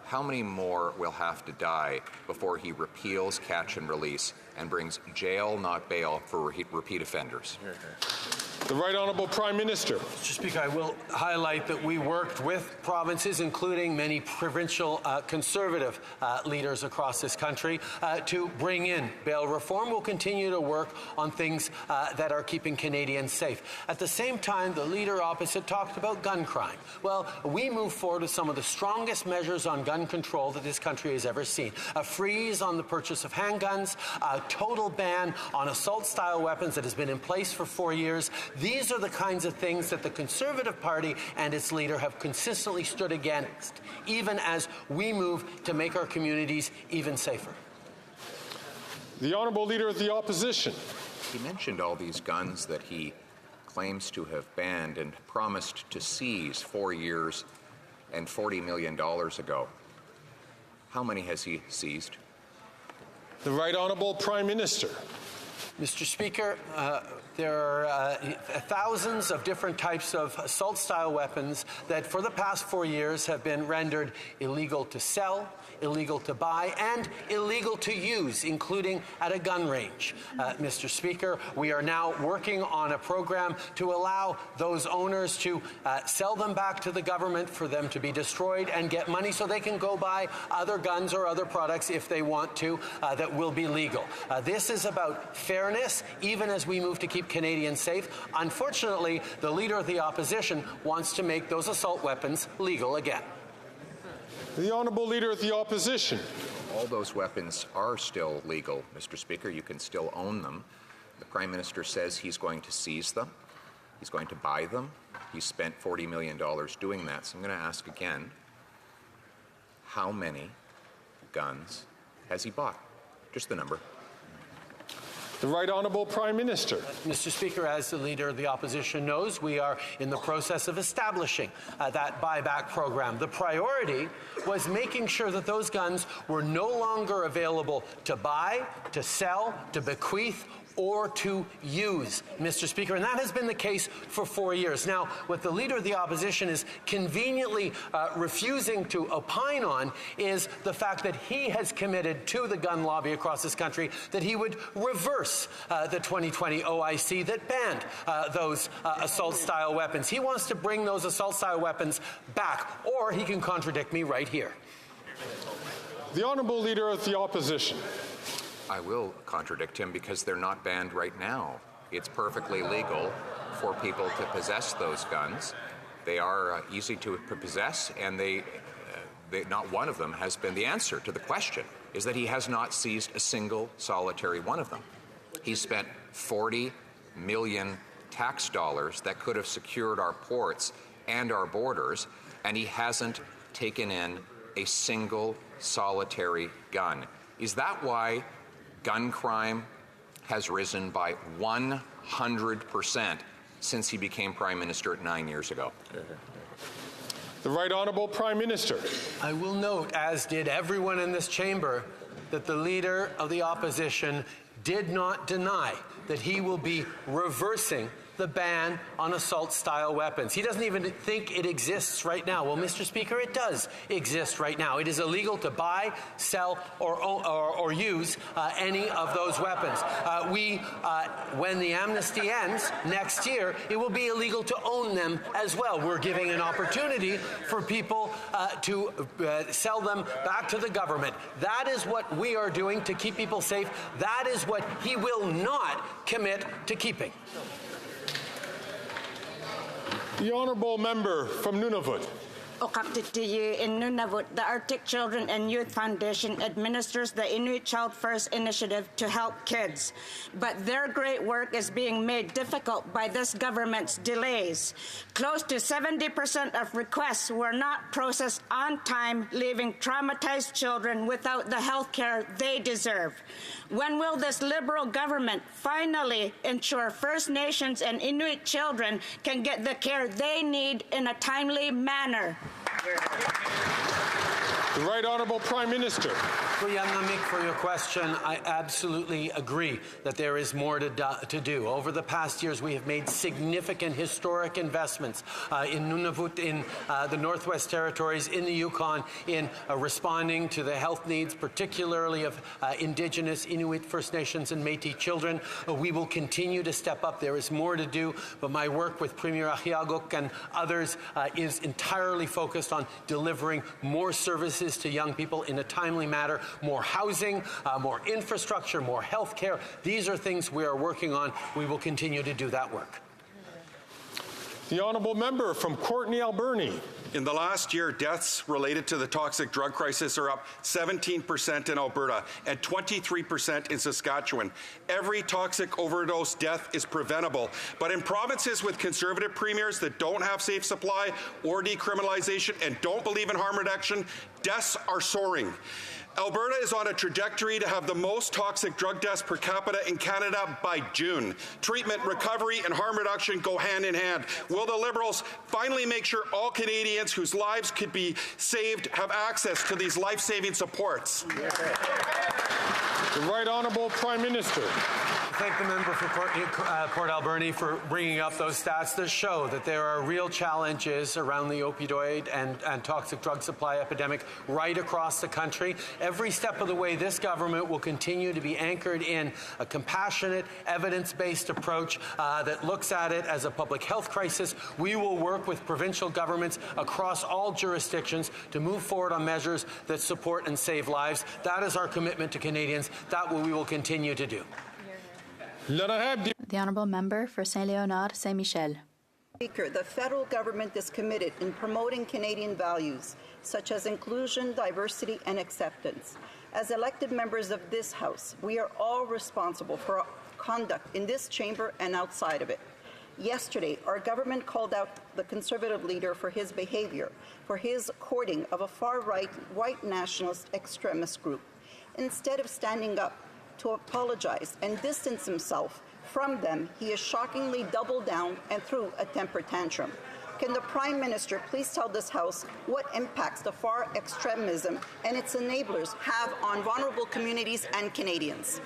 How many more will have to die before he repeals catch and release and brings jail, not bail, for repeat offenders? The Right Honourable Prime Minister. Mr. Speaker, I will highlight that we worked with provinces, including many provincial conservative leaders across this country, to bring in bail reform. We'll continue to work on things that are keeping Canadians safe. At the same time, the leader opposite talked about gun crime. Well, we move forward with some of the strongest measures on gun control that this country has ever seen. A freeze on the purchase of handguns, a total ban on assault-style weapons that has been in place for 4 years. These are the kinds of things that the Conservative Party and its leader have consistently stood against, even as we move to make our communities even safer. The Honourable Leader of the Opposition. He mentioned all these guns that he claims to have banned and promised to seize 4 years and $40 million ago. How many has he seized? The Right Honourable Prime Minister. Mr. Speaker, there are thousands of different types of assault-style weapons that for the past 4 years have been rendered illegal to sell, illegal to buy, and illegal to use, including at a gun range. Mr. Speaker, we are now working on a program to allow those owners to sell them back to the government for them to be destroyed and get money so they can go buy other guns or other products if they want to that will be legal. This is about fairness, even as we move to keep Canadians safe. Unfortunately, the Leader of the Opposition wants to make those assault weapons legal again. The Honourable Leader of the Opposition. All those weapons are still legal, Mr. Speaker. You can still own them. The Prime Minister says he's going to seize them. He's going to buy them. He spent $40 million doing that. So I'm going to ask again, how many guns has he bought? Just the number. The Right Honourable Prime Minister. Mr. Speaker, as the Leader of the Opposition knows, we are in the process of establishing that buyback program. The priority was making sure that those guns were no longer available to buy, to sell, to bequeath, or to use, Mr. Speaker, and that has been the case for 4 years. Now, what the Leader of the Opposition is conveniently refusing to opine on is the fact that he has committed to the gun lobby across this country that he would reverse the 2020 OIC that banned those assault-style weapons. He wants to bring those assault-style weapons back, or he can contradict me right here. The Honourable Leader of the Opposition. I will contradict him because they're not banned right now. It's perfectly legal for people to possess those guns. They are easy to possess, and not one of them has been. The answer to the question is that he has not seized a single solitary one of them. He spent 40 million tax dollars that could have secured our ports and our borders, and he hasn't taken in a single solitary gun. Is that why gun crime has risen by 100% since he became Prime Minister 9 years ago? The Right Honourable Prime Minister. I will note, as did everyone in this chamber, that the Leader of the Opposition did not deny that he will be reversing the ban on assault-style weapons. He doesn't even think it exists right now. Well, Mr. Speaker, it does exist right now. It is illegal to buy, sell, or use any of those weapons. When the amnesty ends next year, it will be illegal to own them as well. We're giving an opportunity for people to sell them back to the government. That is what we are doing to keep people safe. That is what he will not commit to keeping. The Honourable Member from Nunavut. In Nunavut, the Arctic Children and Youth Foundation administers the Inuit Child First initiative to help kids. But their great work is being made difficult by this government's delays. Close to 70% of requests were not processed on time, leaving traumatized children without the health care they deserve. When will this Liberal government finally ensure First Nations and Inuit children can get the care they need in a timely manner? The Right Honourable Prime Minister. For your question, I absolutely agree that there is more to do. Over the past years, we have made significant historic investments in Nunavut, in the Northwest Territories, in the Yukon, in responding to the health needs, particularly of Indigenous, Inuit, First Nations, and Métis children. We will continue to step up. There is more to do, but my work with Premier Ahiaguk and others is entirely focused on delivering more services to young people in a timely manner, more housing, more infrastructure, more health care. These are things we are working on. We will continue to do that work. The Honourable Member from Courtenay, Alberni. In the last year, deaths related to the toxic drug crisis are up 17% in Alberta and 23% in Saskatchewan. Every toxic overdose death is preventable, but in provinces with Conservative premiers that don't have safe supply or decriminalization and don't believe in harm reduction, deaths are soaring. Alberta is on a trajectory to have the most toxic drug deaths per capita in Canada by June. Treatment, recovery, and harm reduction go hand in hand. Will the Liberals finally make sure all Canadians whose lives could be saved have access to these life-saving supports? The Right Honourable Prime Minister. I thank the member for Port Alberni for bringing up those stats that show that there are real challenges around the opioid and toxic drug supply epidemic right across the country. Every step of the way, this government will continue to be anchored in a compassionate, evidence-based approach that looks at it as a public health crisis. We will work with provincial governments across all jurisdictions to move forward on measures that support and save lives. That is our commitment to Canadians. That we will continue to do. The Honourable Member for Saint-Léonard, Saint-Michel. Speaker, the federal government is committed in promoting Canadian values such as inclusion, diversity, and acceptance. As elected members of this House, we are all responsible for our conduct in this chamber and outside of it. Yesterday, our government called out the Conservative leader for his behavior, for his courting of a far-right, white nationalist extremist group. Instead of standing up to apologize and distance himself from them, he has shockingly doubled down and threw a temper tantrum. Can the Prime Minister please tell this House what impacts the far extremism and its enablers have on vulnerable communities and Canadians?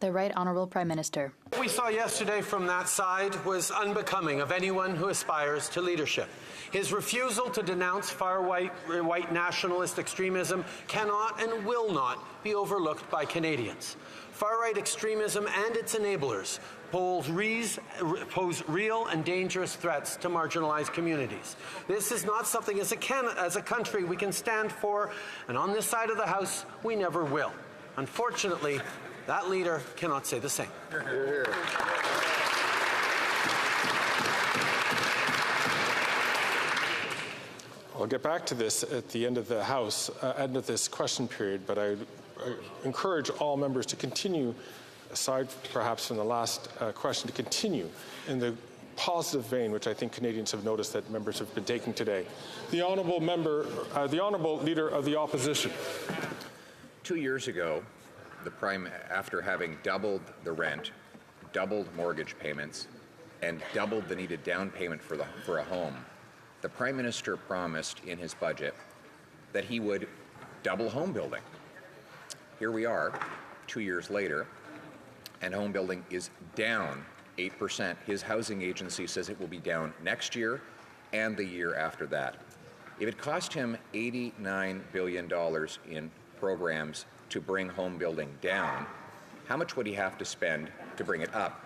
The Right Honourable Prime Minister. What we saw yesterday from that side was unbecoming of anyone who aspires to leadership. His refusal to denounce far-right nationalist extremism cannot and will not be overlooked by Canadians. Far-right extremism and its enablers pose real and dangerous threats to marginalized communities. This is not something as a country we can stand for, and on this side of the House, we never will. Unfortunately, that leader cannot say the same. I'll get back to this at the end of the House, end of this question period, but I encourage all members to continue, aside perhaps from the last question, to continue in the positive vein, which I think Canadians have noticed that members have been taking today. The honourable member, the honourable leader of the opposition. 2 years ago, after having doubled the rent, doubled mortgage payments, and doubled the needed down payment for a home, the Prime Minister promised in his budget that he would double home building. Here we are, 2 years later, and home building is down 8%. His housing agency says it will be down next year and the year after that. If it cost him $89 billion in programs to bring home building down, how much would he have to spend to bring it up?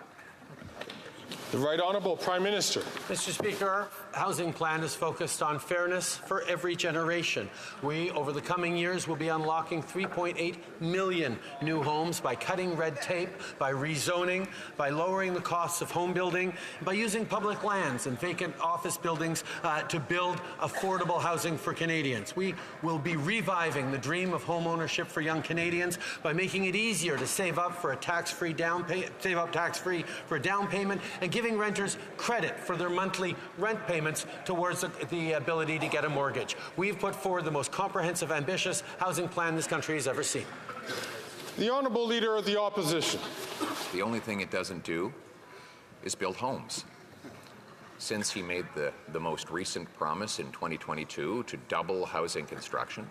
The Right Honourable Prime Minister. Mr. Speaker, our housing plan is focused on fairness for every generation. We, over the coming years, will be unlocking 3.8 million new homes by cutting red tape, by rezoning, by lowering the costs of home building, by using public lands and vacant office buildings to build affordable housing for Canadians. We will be reviving the dream of home ownership for young Canadians by making it easier to save up for a tax-free down payment and giving renters credit for their monthly rent payments towards the ability to get a mortgage. We've put forward the most comprehensive, ambitious housing plan this country has ever seen. The Honourable Leader of the Opposition. The only thing it doesn't do is build homes. Since he made the most recent promise in 2022 to double housing construction,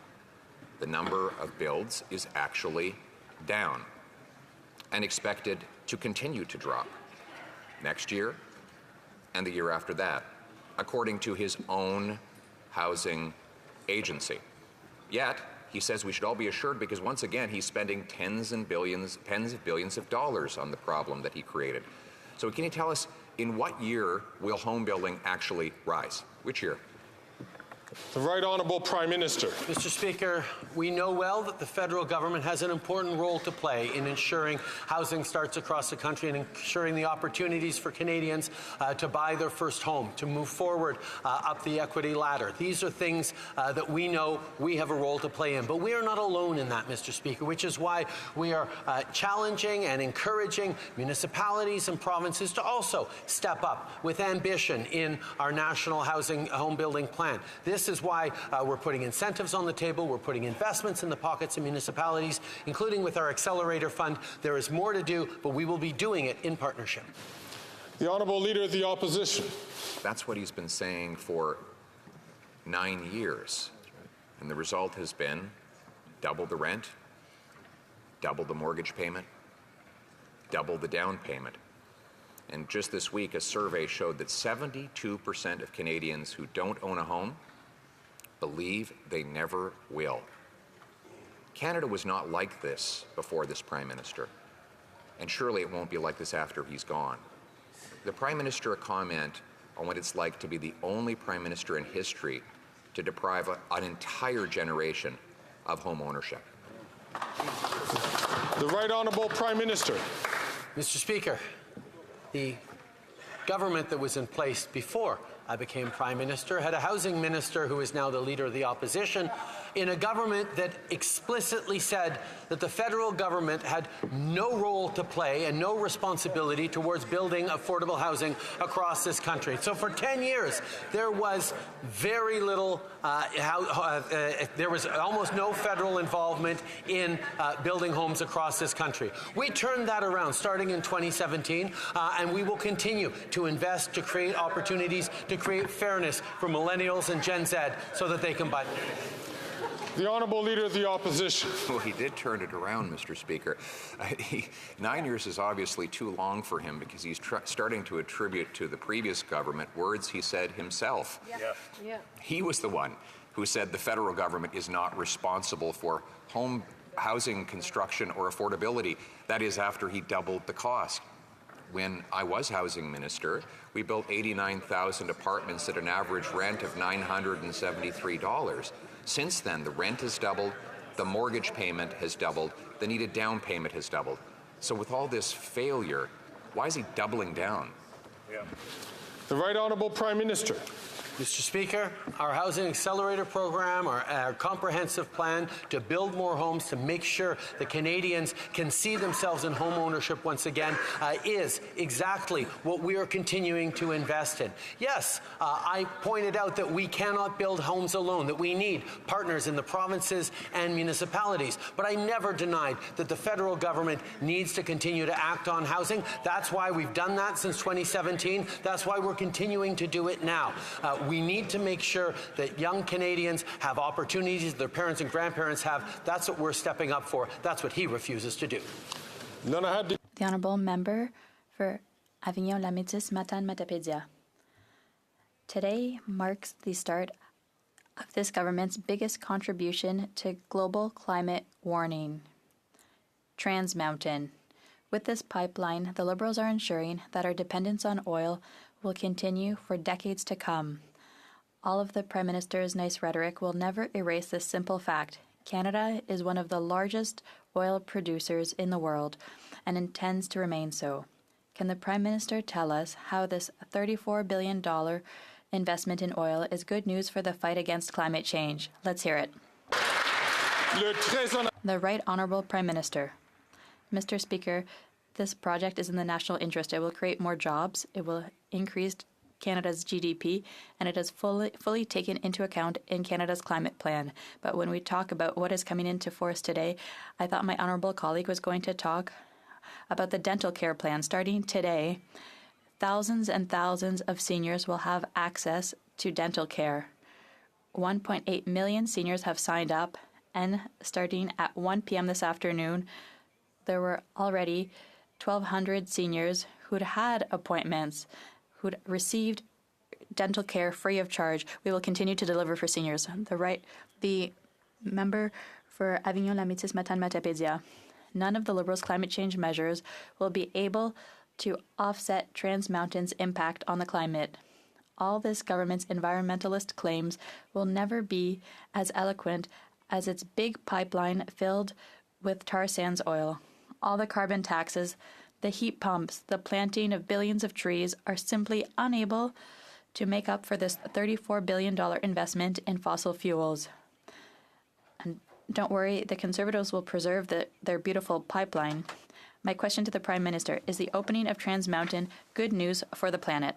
the number of builds is actually down and expected to continue to drop next year and the year after that, according to his own housing agency. Yet, he says we should all be assured because once again, he's spending tens of billions of dollars on the problem that he created. So can you tell us, in what year will home building actually rise? Which year? The Right Honourable Prime Minister. Mr. Speaker, we know well that the federal government has an important role to play in ensuring housing starts across the country and ensuring the opportunities for Canadians to buy their first home, to move forward up the equity ladder. These are things that we know we have a role to play in. But we are not alone in that, Mr. Speaker, which is why we are challenging and encouraging municipalities and provinces to also step up with ambition in our national housing home building plan. This is why we're putting incentives on the table. We're putting investments in the pockets of municipalities, including with our Accelerator Fund. There is more to do, but we will be doing it in partnership. The Honourable Leader of the Opposition. That's what he's been saying for 9 years. And the result has been double the rent, double the mortgage payment, double the down payment. And just this week, a survey showed that 72% of Canadians who don't own a home believe they never will. Canada was not like this before this Prime Minister, and surely it won't be like this after he's gone. The Prime Minister a comment on what it's like to be the only Prime Minister in history to deprive an entire generation of home ownership. The Right Honourable Prime Minister. Mr. Speaker, the government that was in place before I became Prime Minister had a housing minister who is now the Leader of the Opposition in a government that explicitly said that the federal government had no role to play and no responsibility towards building affordable housing across this country. So for 10 years, there was very little there was almost no federal involvement in building homes across this country. We turned that around starting in 2017, and we will continue to invest to create opportunities, to create fairness for millennials and Gen Z so that they can buy. The Honourable Leader of the Opposition. Well, he did turn it around, Mr. Speaker. 9 years is obviously too long for him because he's starting to attribute to the previous government words he said himself. Yeah. He was the one who said the federal government is not responsible for housing construction or affordability. That is after he doubled the cost. When I was housing minister, we built 89,000 apartments at an average rent of $973. Since then, the rent has doubled, the mortgage payment has doubled, the needed down payment has doubled. So with all this failure, why is he doubling down? The Right Honourable Prime Minister. Mr. Speaker, our Housing Accelerator program, our comprehensive plan to build more homes, to make sure that Canadians can see themselves in home ownership once again, is exactly what we are continuing to invest in. Yes, I pointed out that we cannot build homes alone, that we need partners in the provinces and municipalities. But I never denied that the federal government needs to continue to act on housing. That's why we've done that since 2017. That's why we're continuing to do it now. We need to make sure that young Canadians have opportunities their parents and grandparents have. That's what we're stepping up for. That's what he refuses to do. The Honourable Member for Avignon-La-Métis-Matane-Matapédia. Today marks the start of this government's biggest contribution to global climate warming, Trans Mountain. With this pipeline, the Liberals are ensuring that our dependence on oil will continue for decades to come. All of the Prime Minister's nice rhetoric will never erase this simple fact. Canada is one of the largest oil producers in the world and intends to remain so. Can the Prime Minister tell us how this $34 billion investment in oil is good news for the fight against climate change? Let's hear it. The Right Honourable Prime Minister. Mr. Speaker, this project is in the national interest. It will create more jobs. It will increase Canada's GDP, and it is fully taken into account in Canada's climate plan. But when we talk about what is coming into force today, I thought my honourable colleague was going to talk about the dental care plan. Starting today, thousands and thousands of seniors will have access to dental care. 1.8 million seniors have signed up, and starting at 1 p.m. this afternoon, there were already 1,200 seniors who'd had appointments, who'd received dental care free of charge. We will continue to deliver for seniors. The member for Avignon-La-Métis-Matane-Matapédia. None of the Liberals' climate change measures will be able to offset Trans Mountain's impact on the climate. All this government's environmentalist claims will never be as eloquent as its big pipeline filled with tar sands oil. All the carbon taxes, the heat pumps, the planting of billions of trees are simply unable to make up for this $34 billion investment in fossil fuels. And don't worry, the Conservatives will preserve their beautiful pipeline. My question to the Prime Minister, is the opening of Trans Mountain good news for the planet?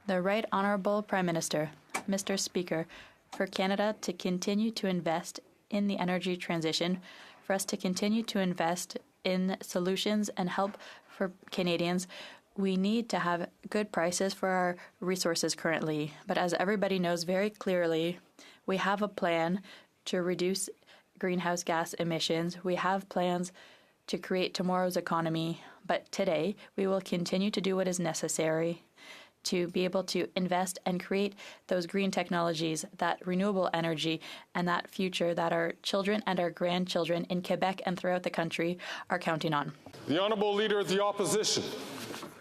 The Right Honourable Prime Minister. Mr. Speaker, for Canada to continue to invest in the energy transition, for us to continue to invest in solutions and help for Canadians, we need to have good prices for our resources currently. But as everybody knows very clearly, we have a plan to reduce greenhouse gas emissions. We have plans to create tomorrow's economy. But today, we will continue to do what is necessary to be able to invest and create those green technologies, that renewable energy, and that future that our children and our grandchildren in Quebec and throughout the country are counting on. The Honourable Leader of the Opposition.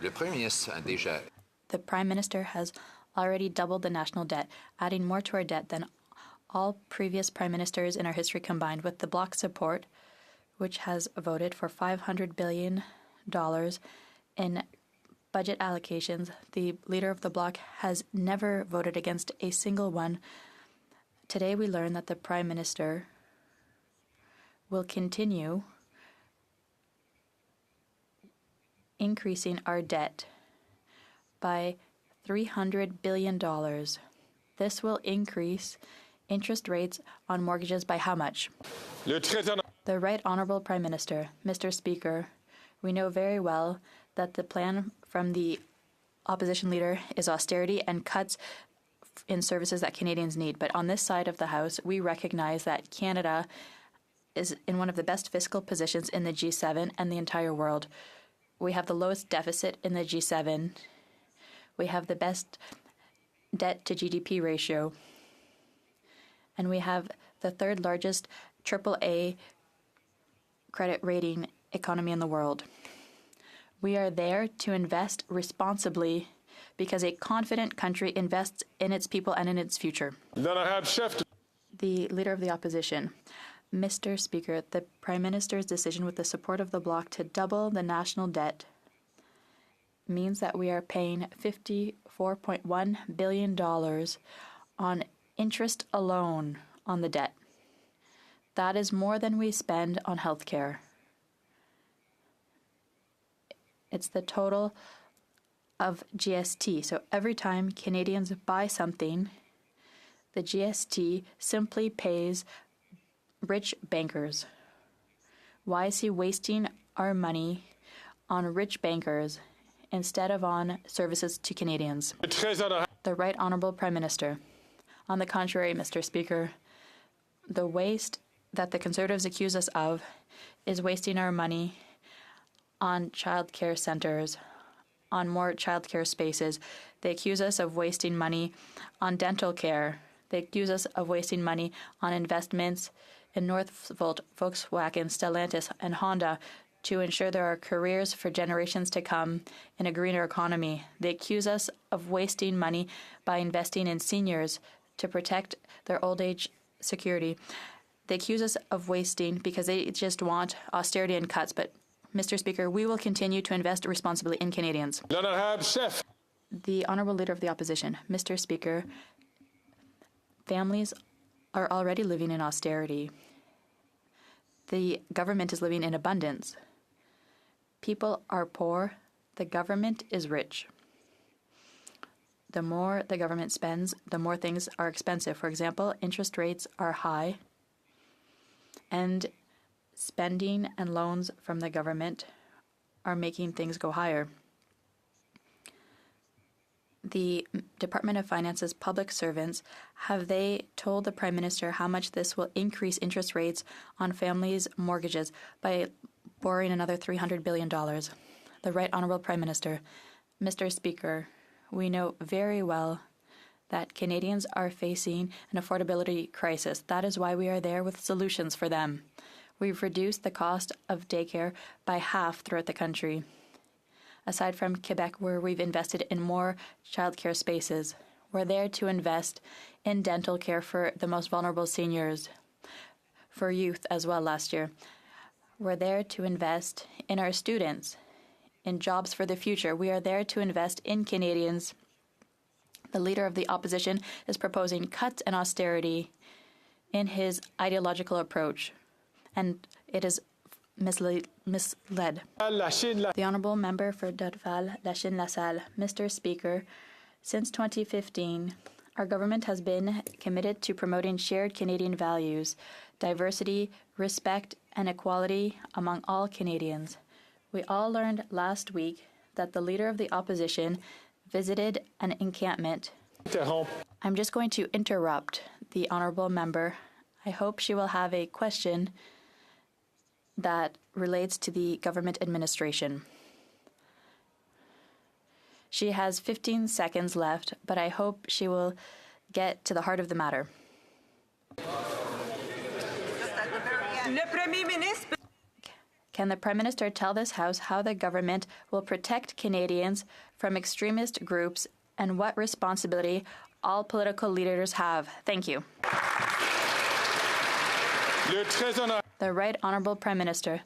The Prime Minister has already doubled the national debt, adding more to our debt than all previous Prime Ministers in our history combined. With the Bloc support, which has voted for $500 billion in budget allocations, the Leader of the Bloc has never voted against a single one. Today we learn that the Prime Minister will continue increasing our debt by $300 billion. This will increase interest rates on mortgages by how much? The Right Honourable Prime Minister. Mr. Speaker, we know very well that the plan from the opposition leader is austerity and cuts in services that Canadians need. But on this side of the House, we recognize that Canada is in one of the best fiscal positions in the G7 and the entire world. We have the lowest deficit in the G7. We have the best debt to GDP ratio. And we have the third largest AAA credit rating economy in the world. We are there to invest responsibly because a confident country invests in its people and in its future. The Leader of the Opposition. Mr. Speaker, the Prime Minister's decision with the support of the Bloc to double the national debt means that we are paying $54.1 billion on interest alone on the debt. That is more than we spend on health care. It's the total of GST. So every time Canadians buy something, the GST simply pays rich bankers. Why is he wasting our money on rich bankers instead of on services to Canadians? The Right Honourable Prime Minister. On the contrary, Mr. Speaker, the waste that the Conservatives accuse us of is wasting our money on child care centres, on more child care spaces. They accuse us of wasting money on dental care. They accuse us of wasting money on investments in Northvolt, Volkswagen, Stellantis, and Honda to ensure there are careers for generations to come in a greener economy. They accuse us of wasting money by investing in seniors to protect their old age security. They accuse us of wasting because they just want austerity and cuts. But, Mr. Speaker, we will continue to invest responsibly in Canadians. The Honourable Leader of the Opposition. Mr. Speaker, families are already living in austerity. The government is living in abundance. People are poor. The government is rich. The more the government spends, the more things are expensive. For example, interest rates are high, and spending and loans from the government are making things go higher. The Department of Finance's public servants, have they told the Prime Minister how much this will increase interest rates on families' mortgages by borrowing another $300 billion? The Right Honourable Prime Minister. Mr. Speaker, we know very well that Canadians are facing an affordability crisis. That is why we are there with solutions for them. We've reduced the cost of daycare by half throughout the country. Aside from Quebec, where we've invested in more childcare spaces, we're there to invest in dental care for the most vulnerable seniors, for youth as well last year. We're there to invest in our students, in jobs for the future. We are there to invest in Canadians. The Leader of the Opposition is proposing cuts and austerity in his ideological approach, and it is misled. The Honourable Member for Dorval, Lachine LaSalle. Mr. Speaker, since 2015, our government has been committed to promoting shared Canadian values, diversity, respect, and equality among all Canadians. We all learned last week that the Leader of the Opposition visited an encampment. I'm just going to interrupt the Honourable Member. I hope she will have a question that relates to the government administration. She has 15 seconds left, but I hope she will get to the heart of the matter. Can the Prime Minister tell this House how the government will protect Canadians from extremist groups and what responsibility all political leaders have? Thank you. The Right Honourable Prime Minister.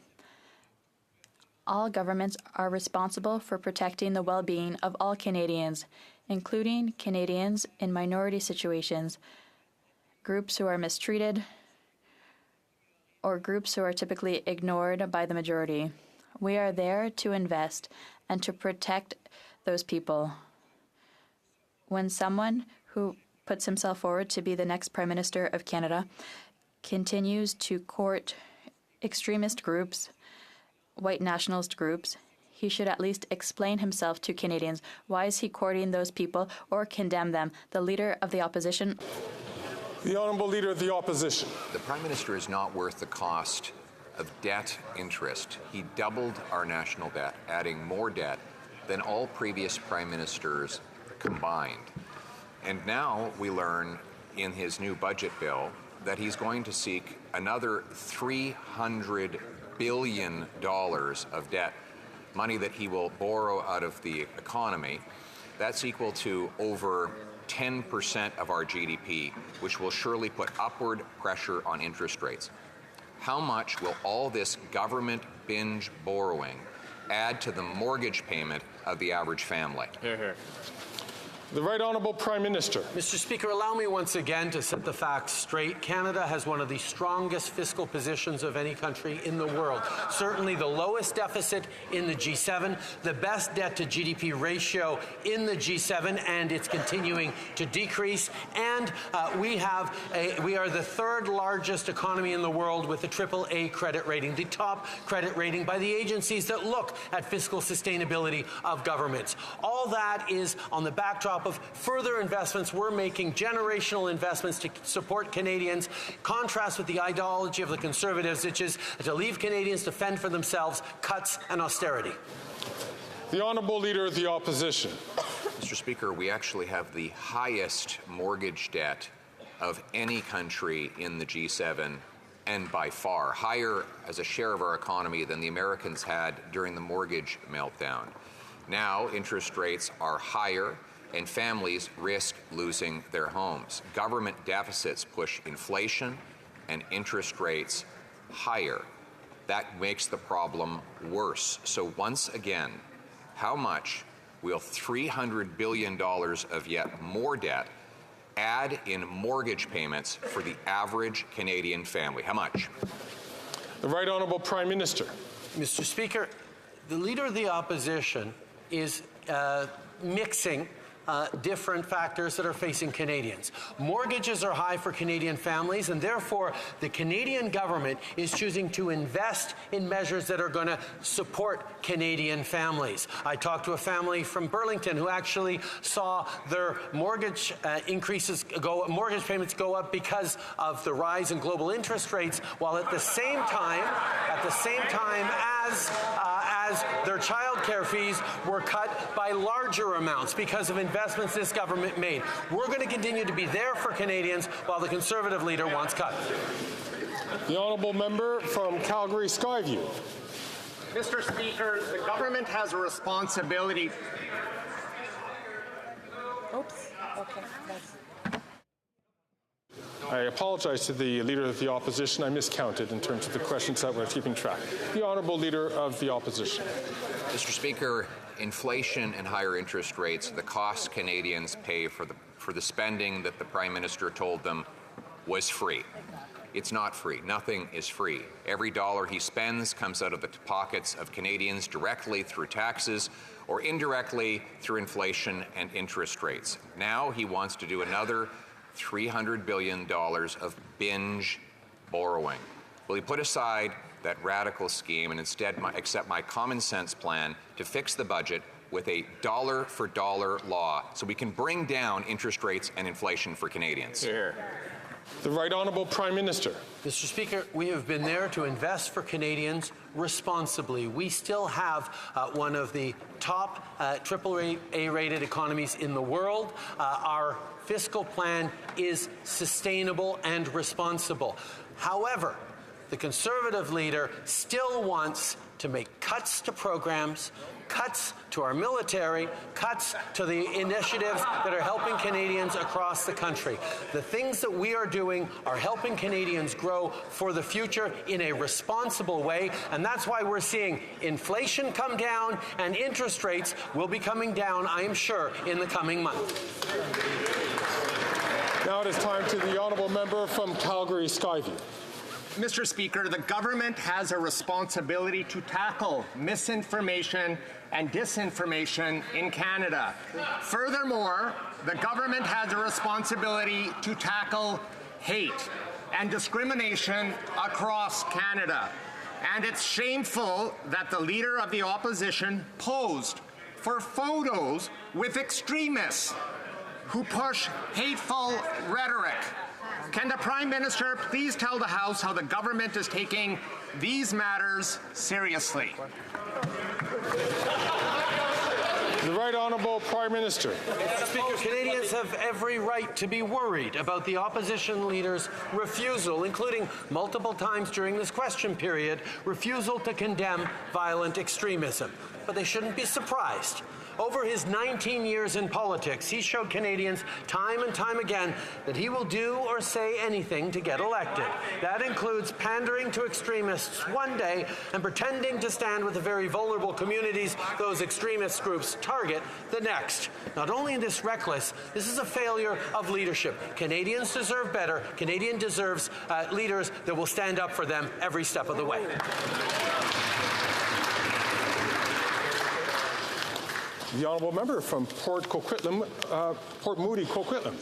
All governments are responsible for protecting the well-being of all Canadians, including Canadians in minority situations, groups who are mistreated, or groups who are typically ignored by the majority. We are there to invest and to protect those people. When someone who puts himself forward to be the next Prime Minister of Canada continues to court extremist groups, white nationalist groups, he should at least explain himself to Canadians. Why is he courting those people or condemn them? The Leader of the Opposition. The Honourable Leader of the Opposition. The Prime Minister is not worth the cost of debt interest. He doubled our national debt, adding more debt than all previous Prime Ministers combined. And now we learn in his new budget bill that he's going to seek another $300 billion of debt, money that he will borrow out of the economy. That's equal to over 10% of our GDP, which will surely put upward pressure on interest rates. How much will all this government binge borrowing add to the mortgage payment of the average family? Hear, hear. The Right Honourable Prime Minister. Mr. Speaker, allow me once again to set the facts straight. Canada has one of the strongest fiscal positions of any country in the world. Certainly the lowest deficit in the G7, the best debt to GDP ratio in the G7, and it's continuing to decrease. And we are the third largest economy in the world with a AAA credit rating, the top credit rating by the agencies that look at fiscal sustainability of governments. All that is on the backdrop of further investments. We're making generational investments to support Canadians. Contrast with the ideology of the Conservatives, which is to leave Canadians to fend for themselves, cuts and austerity. The Honourable Leader of the Opposition. Mr. Speaker, we actually have the highest mortgage debt of any country in the G7, and by far higher as a share of our economy than the Americans had during the mortgage meltdown. Now interest rates are higher, and families risk losing their homes. Government deficits push inflation and interest rates higher. That makes the problem worse. So once again, how much will $300 billion of yet more debt add in mortgage payments for the average Canadian family? How much? The Right Honourable Prime Minister. Mr. Speaker, the Leader of the Opposition is mixing different factors that are facing Canadians. Mortgages are high for Canadian families, and therefore the Canadian government is choosing to invest in measures that are going to support Canadian families. I talked to a family from Burlington who actually saw their mortgage mortgage payments go up because of the rise in global interest rates, while at the same time as their child care fees were cut by larger amounts because of investments this government made. We're going to continue to be there for Canadians while the Conservative leader wants cut. The Honourable Member from Calgary Skyview. Mr. Speaker, the government has a responsibility. Oops. Okay. I apologize to the Leader of the Opposition. I miscounted in terms of the questions that we're keeping track. The Honourable Leader of the Opposition. Mr. Speaker, inflation and higher interest rates, the cost Canadians pay for the spending that the Prime Minister told them was free. It's not free. Nothing is free. Every dollar he spends comes out of the pockets of Canadians directly through taxes or indirectly through inflation and interest rates. Now he wants to do another $300 billion of binge borrowing. Will he put aside that radical scheme and instead accept my common sense plan to fix the budget with a dollar-for-dollar law so we can bring down interest rates and inflation for Canadians? Here. The Right Honourable Prime Minister. Mr. Speaker, we have been there to invest for Canadians responsibly. We still have one of the top AAA-rated economies in the world. Our fiscal plan is sustainable and responsible. However, the Conservative leader still wants to make cuts to programs, cuts to our military, cuts to the initiatives that are helping Canadians across the country. The things that we are doing are helping Canadians grow for the future in a responsible way, and that's why we're seeing inflation come down and interest rates will be coming down, I am sure, in the coming months. Now it is time to the Honourable Member from Calgary Skyview. Mr. Speaker, the government has a responsibility to tackle misinformation and disinformation in Canada. Furthermore, the government has a responsibility to tackle hate and discrimination across Canada. And it's shameful that the leader of the opposition posed for photos with extremists who push hateful rhetoric. Can the Prime Minister please tell the House how the government is taking these matters seriously? The Right Honourable Prime Minister. Mr. Speaker, Canadians have every right to be worried about the opposition leader's refusal, including multiple times during this question period, refusal to condemn violent extremism. But they shouldn't be surprised. Over his 19 years in politics, he showed Canadians time and time again that he will do or say anything to get elected. That includes pandering to extremists one day and pretending to stand with the very vulnerable communities those extremist groups target the next. Not only is this reckless, this is a failure of leadership. Canadians deserve better. Canadian deserves leaders that will stand up for them every step of the way. The honourable member from Port Moody, Coquitlam.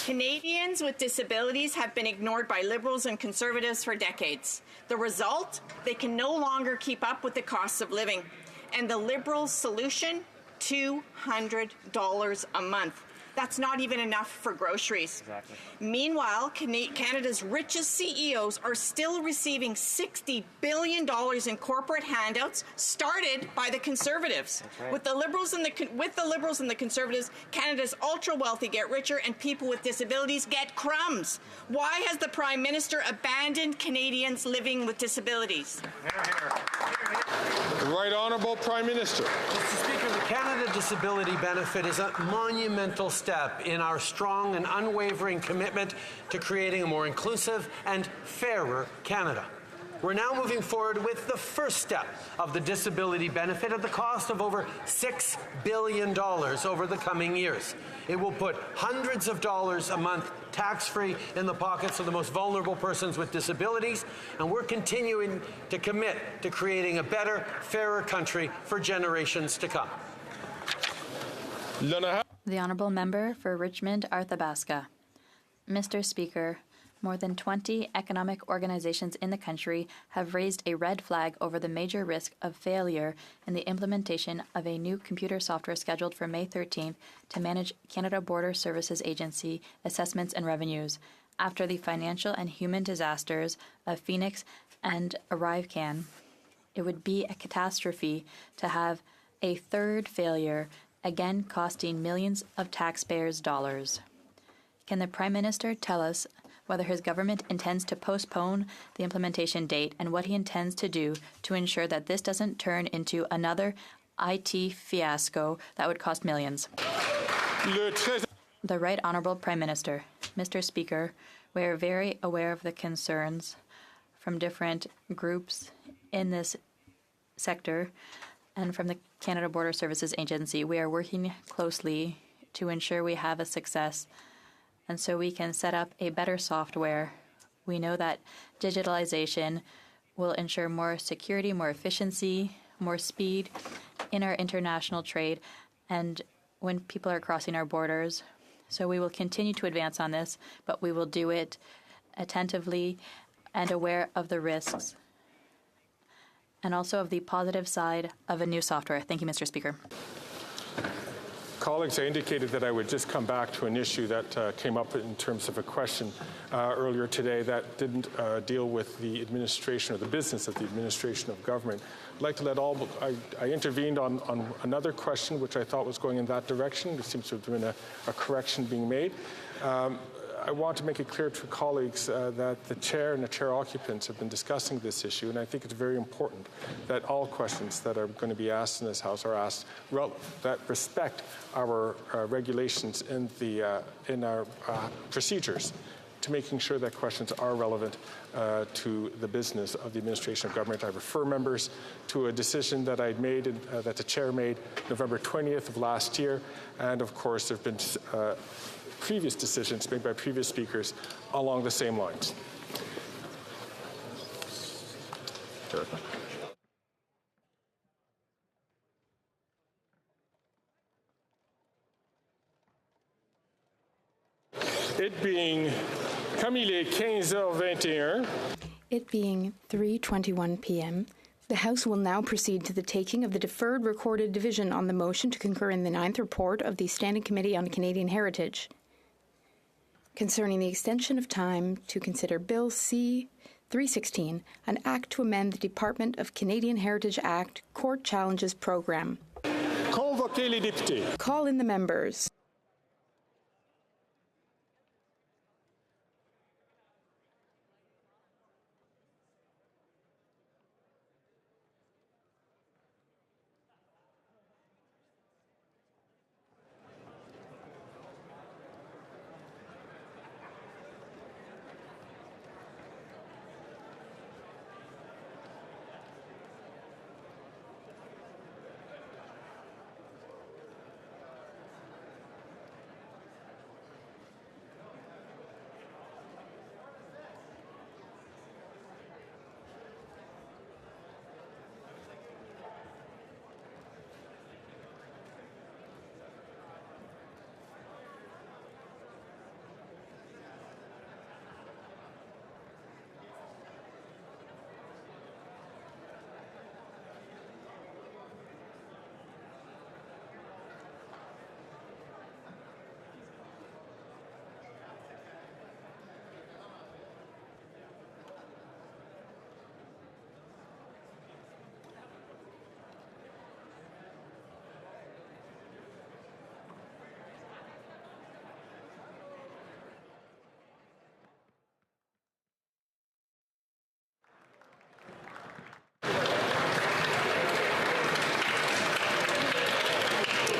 Canadians with disabilities have been ignored by Liberals and Conservatives for decades. The result? They can no longer keep up with the costs of living. And the Liberals' solution? $200 a month. That's not even enough for groceries. Exactly. Meanwhile, Canada's richest CEOs are still receiving $60 billion in corporate handouts started by the Conservatives. Right. With the Liberals and the Conservatives, Canada's ultra-wealthy get richer and people with disabilities get crumbs. Why has the Prime Minister abandoned Canadians living with disabilities? The Right Honourable Prime Minister. Mr. Speaker, the Canada Disability Benefit is a monumental step in our strong and unwavering commitment to creating a more inclusive and fairer Canada. We're now moving forward with the first step of the disability benefit at the cost of over $6 billion over the coming years. It will put hundreds of dollars a month tax-free in the pockets of the most vulnerable persons with disabilities, and we're continuing to commit to creating a better, fairer country for generations to come. The Honourable Member for Richmond, Arthabaska. Mr. Speaker, more than 20 economic organizations in the country have raised a red flag over the major risk of failure in the implementation of a new computer software scheduled for May 13th to manage Canada Border Services Agency assessments and revenues. After the financial and human disasters of Phoenix and ArriveCan, it would be a catastrophe to have a third failure, again costing millions of taxpayers' dollars. Can the Prime Minister tell us whether his government intends to postpone the implementation date and what he intends to do to ensure that this doesn't turn into another IT fiasco that would cost millions? The Right Honourable Prime Minister. Mr. Speaker, we are very aware of the concerns from different groups in this sector and from the Canada Border Services Agency. We are working closely to ensure we have a success and so we can set up a better software. We know that digitalization will ensure more security, more efficiency, more speed in our international trade and when people are crossing our borders. So we will continue to advance on this, but we will do it attentively and aware of the risks and also of the positive side of a new software. Thank you, Mr. Speaker. Colleagues, I indicated that I would just come back to an issue that came up in terms of a question earlier today that didn't deal with the administration or the business of the administration of government. I'd like to let I intervened on another question which I thought was going in that direction. There seems to have been a correction being made. I want to make it clear to colleagues that the chair and the chair occupants have been discussing this issue, and I think it's very important that all questions that are going to be asked in this House are asked that respect our regulations in our procedures, to making sure that questions are relevant to the business of the administration of government. I refer members to a decision that I made, that the chair made November 20th of last year, and of course there have been previous decisions made by previous speakers along the same lines. Sure. It being, comme il est 15h21, it being 3:21 p.m., the House will now proceed to the taking of the deferred recorded division on the motion to concur in the 9th report of the Standing Committee on Canadian Heritage concerning the extension of time to consider Bill C-316, an act to amend the Department of Canadian Heritage Act Court Challenges Program. Convoquez les députés. Call in the members.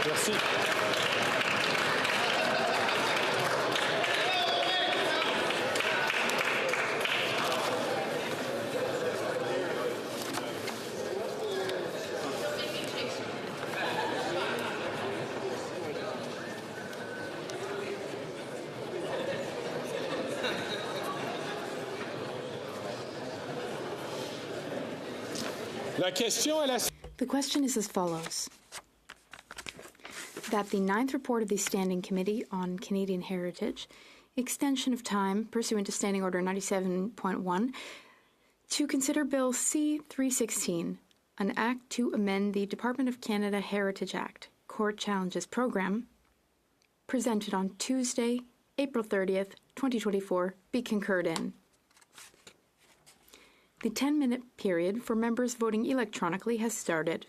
Merci. The question is as follows. That the 9th report of the Standing Committee on Canadian Heritage, extension of time pursuant to Standing Order 97.1, to consider Bill C-316, an act to amend the Department of Canada Heritage Act Court Challenges Program, presented on Tuesday, April 30th, 2024, be concurred in. The 10-minute period for members voting electronically has started.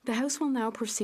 The House will now proceed